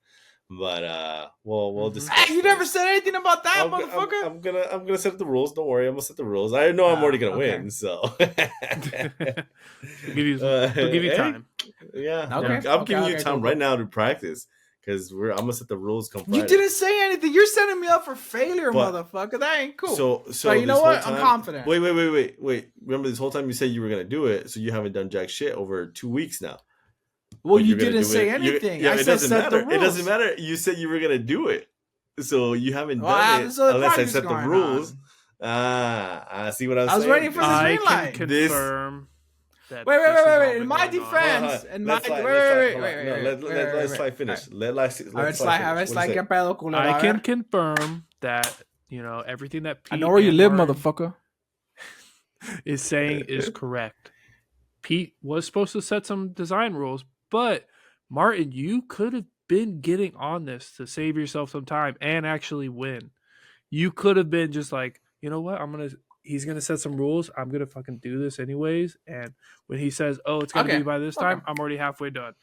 But we'll discuss. Hey, you never those. said anything about that, motherfucker. I'm gonna set the rules. Don't worry, I'm gonna set the rules. I know I'm already gonna okay. win, so They'll give you hey, time. Yeah, Okay, I'm giving you okay, time cool, right cool. now to practice because I'm gonna set the rules. Come Friday. You didn't say anything. You're setting me up for failure, But- motherfucker. That ain't cool. So you know this what? whole I'm time- confident. Wait. Remember this whole time you said you were gonna do it, so you haven't done jack shit over 2 weeks now. Well, But you you're gonna didn't do say it. anything. Yeah, I it said doesn't set matter. the rules. It doesn't matter. You said you were gonna do it, so you haven't Well, done it so the unless I practice set the going rules. on. I see what I'm I was saying. waiting for this I green can light. confirm that. Wait. this has all In been my going on. defense, in my Let's Sly- let's Sly finish. Let's Sly, get pedo, culero. I A can ver. confirm that everything that Pete I know where you and live, Martin motherfucker. is saying is correct. Pete was supposed to set some design rules, but Martin, you could have been getting on this to save yourself some time and actually win. You could have been just like, you know what? He's gonna set some rules. I'm gonna fucking do this anyways. And when he says, "Oh, it's gonna Okay, be by this time," okay. I'm already halfway done.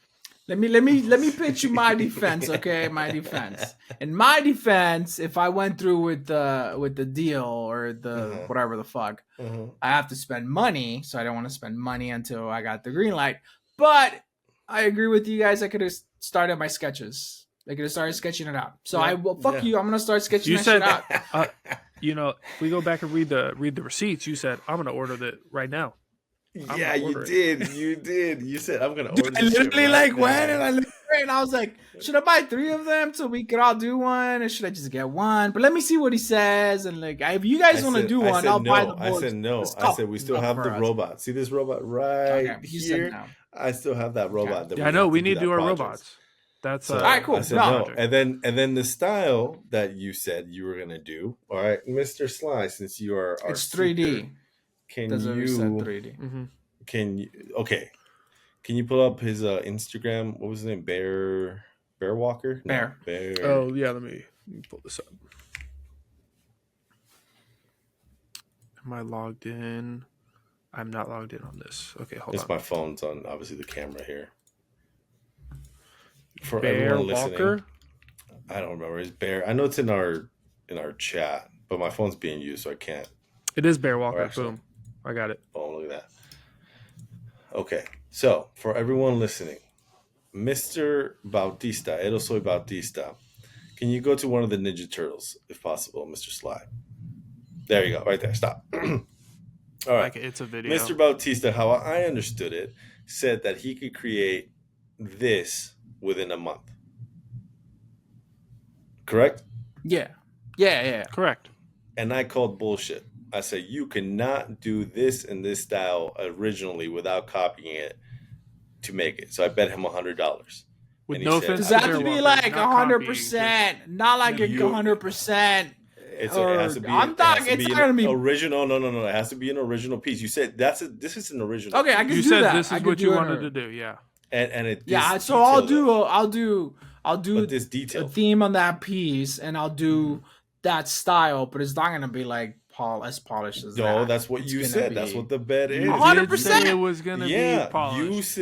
Let me pitch you my defense, okay? My defense. In my defense, if I went through with the deal or the whatever the fuck, I have to spend money, so I don't want to spend money until I got the green light. But I agree with you guys. I could have started my sketches. I could have started sketching it out. So fuck you. I'm gonna start sketching You that said, shit out. if we go back and read the receipts, you said, "I'm gonna order that right now." Yeah, you did. You did. You said I'm gonna order. I this shit literally right like went now. and I looked at it and I was like, should I buy 3 of them so we could all do one, or should I just get one? But let me see what he says. And like, if you guys want to do one, I'll buy the boards. I said no. Let's I go. said we still Go have for the us. robot. See this robot right Okay, you said here? no. I still have that robot. That Yeah, I know. have We to need to that do our project. robots. That's So all right, cool. I said No. no. And then the style that you said you were gonna do. All right, Mr. Sly, since you are our It's 3D. seeker, can Does it said you 3D? Mhm. can you okay? Can you pull up his Instagram? What was his name? Bear Walker? No, Bear. Bear. Oh yeah, let me pull this up. Am I logged in? I'm not logged in on this. Okay, hold It's on. my phone's on obviously the camera here. For Bear everyone listening, Walker. I don't remember. It's Bear. I know it's in our chat, but my phone's being used, so I can't. It is Bear Walker. actually- Boom. I got it. Oh, look at that. Okay, so for everyone listening, Mr. Bautista, Edo Soy Bautista, can you go to one of the Ninja Turtles, if possible, Mr. Sly? There you go, right there. Stop. All right. Like it's a video. Mr. Bautista, how I understood it, said that he could create this within a month. Correct? Yeah. Correct. And I called bullshit. I said, you cannot do this in this style originally without copying it to make it. So I bet him $100. With And he no said- offense Does to that have Bear to be Walker, like not copying, 100%? Not like a You- 100%. It has to be. I'm talking. It's not gonna be original. No. It has to be an original piece. You said this is an original. Okay, I can You do said that. this is what you wanted to do. Yeah. And it. Yeah. So I'll do this detail a theme on that piece, and I'll do that style, but it's not gonna be like as polished as that. No, that's what you said. That's what the bed is. 100%. It was gonna be polished.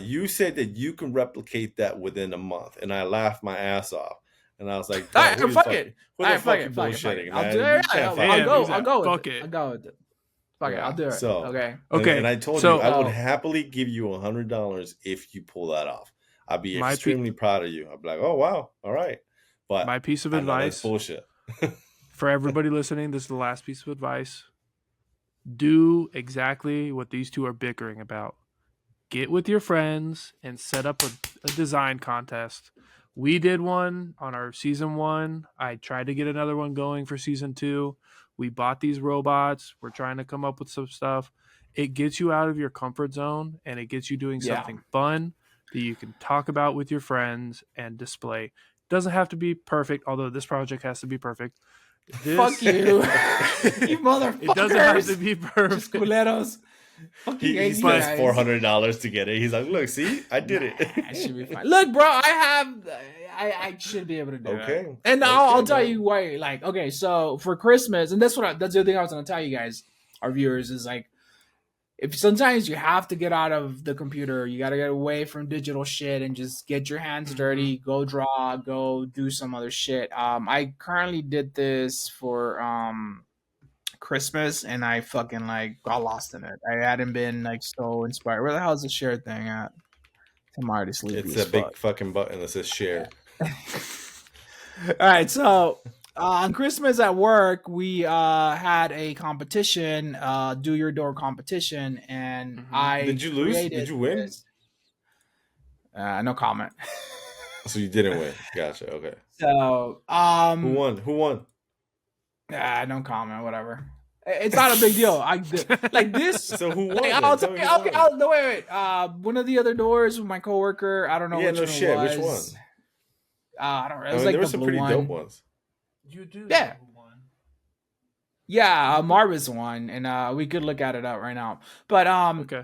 You said that you can replicate that within a month, and I laughed my ass off. And I was like, all right, fuck it. Who the fuck you bullshitting, man? I'll do it. I'll go with fuck it. it. I'll go with it. Fuck it. I'll do it. So, okay. And I told you I would happily give you $100 if you pull that off. I'd be extremely proud of you. I'd be like, oh wow, all right. But my piece of advice, bullshit. For everybody listening, this is the last piece of advice. Do exactly what these two are bickering about. Get with your friends and set up a design contest. We did one on our season 1. I tried to get another one going for season 2. We bought these robots. We're trying to come up with some stuff. It gets you out of your comfort zone, and it gets you doing something fun that you can talk about with your friends and display. Doesn't have to be perfect, although this project has to be perfect. Fuck you. You motherfuckers. It doesn't have to be perfect. Culeros. He spends $400 to get it. He's like, look, see, I did it. I should be fine. Look, bro, I should be able to do it. And I'll tell you why. Like, okay, so for Christmas, and that's the other thing I was gonna tell you guys, our viewers, is like, if sometimes you have to get out of the computer, you got to get away from digital shit and just get your hands dirty, go draw, go do some other shit. I currently did this for Christmas, and I fucking got lost in it. I hadn't been so inspired. Where the hell is the share thing at? I'm already sleepy. It's a big fucking button that says share. All right, so on Christmas at work, we had a competition, do your door competition, and Did you lose? Did you win? No comment. So you didn't win. Gotcha. Okay. So who won? No comment. Whatever. It's not a big deal. Like this. So who won? Wait. One of the other doors with my coworker. I don't know which one it was. Which one? I don't know. It was like there were the some blue pretty one. dope ones. You do. Yeah. Yeah, Marvis one, and we could look at it up right now. But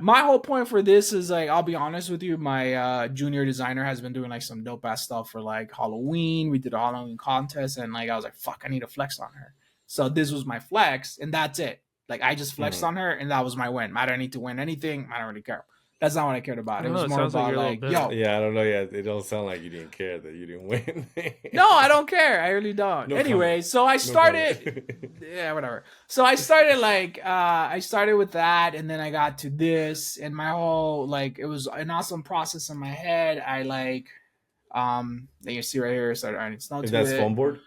my whole point for this is I'll be honest with you, my junior designer has been doing some dope ass stuff for Halloween. We did a Halloween contest, and I was like, fuck, I need to flex on her. So this was my flex, and that's it. I just flexed on her, and that was my win. I don't need to win anything. I don't really care. That's not what I cared about. It was more about yo. Yeah, I don't know. Yeah, it don't sound like you didn't care that you didn't win. No, I don't care. I really don't. Anyway, so I started. Yeah, whatever. So I started I started with that, and then I got to this, and my whole it was an awesome process in my head. I that you see right here. Started adding snow to it. That's foam board.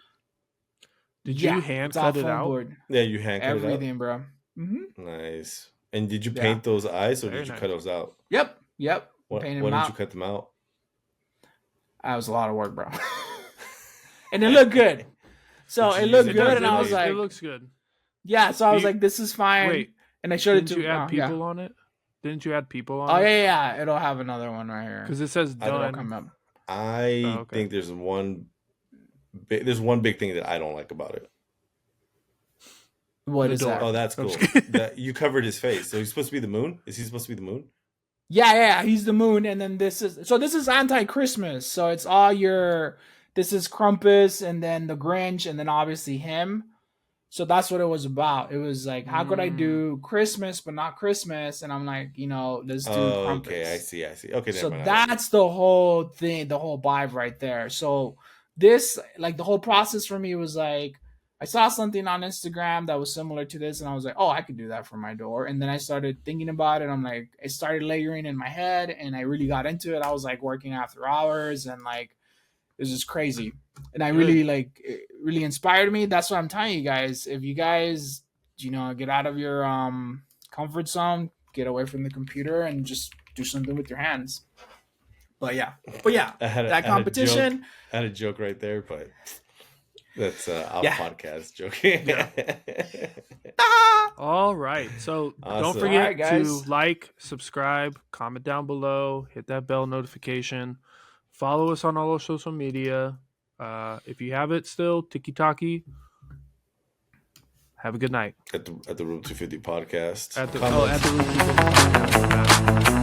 Did you hand cut it out? Board. Yeah, you hand cut everything, it out? bro. Mm-hmm. Nice. And did you paint those eyes, or did you cut those out? Yep. When did you cut them out? That was a lot of work, bro. And it looked good. So it looked good, and I was like, it looks good. Yeah, so I was like, this is fine. Wait, and I showed it to you. Add people on it? Didn't you add people on it? Oh yeah. It'll have another one right here because it says done. I think there's one big thing that I don't like about it. What is that? Oh, that's cool. You covered his face. So he's supposed to be the moon? Is he supposed to be the moon? Yeah, he's the moon. And then this is anti-Christmas. So it's all this is Krampus, and then the Grinch, and then obviously him. So that's what it was about. It was how could I do Christmas but not Christmas? And I'm like, let's do Krampus. Okay, I see. Okay, so that's the whole thing, the whole vibe right there. So this, the whole process for me was I saw something on Instagram that was similar to this, and I was like, oh, I could do that for my door. And then I started thinking about it. I'm like, it started layering in my head, and I really got into it. I was working after hours, and it was just crazy. And I really it really inspired me. That's what I'm telling you guys. If you guys, get out of your comfort zone, get away from the computer, and just do something with your hands. But yeah, that competition. I had a joke right there, but that's off podcast joking. Yeah. All right. So don't forget to subscribe, comment down below, hit that bell notification, follow us on all our social media. If you have it still, TikTok, Have a good night. At the Room 250 podcast. At the Room 250 podcast.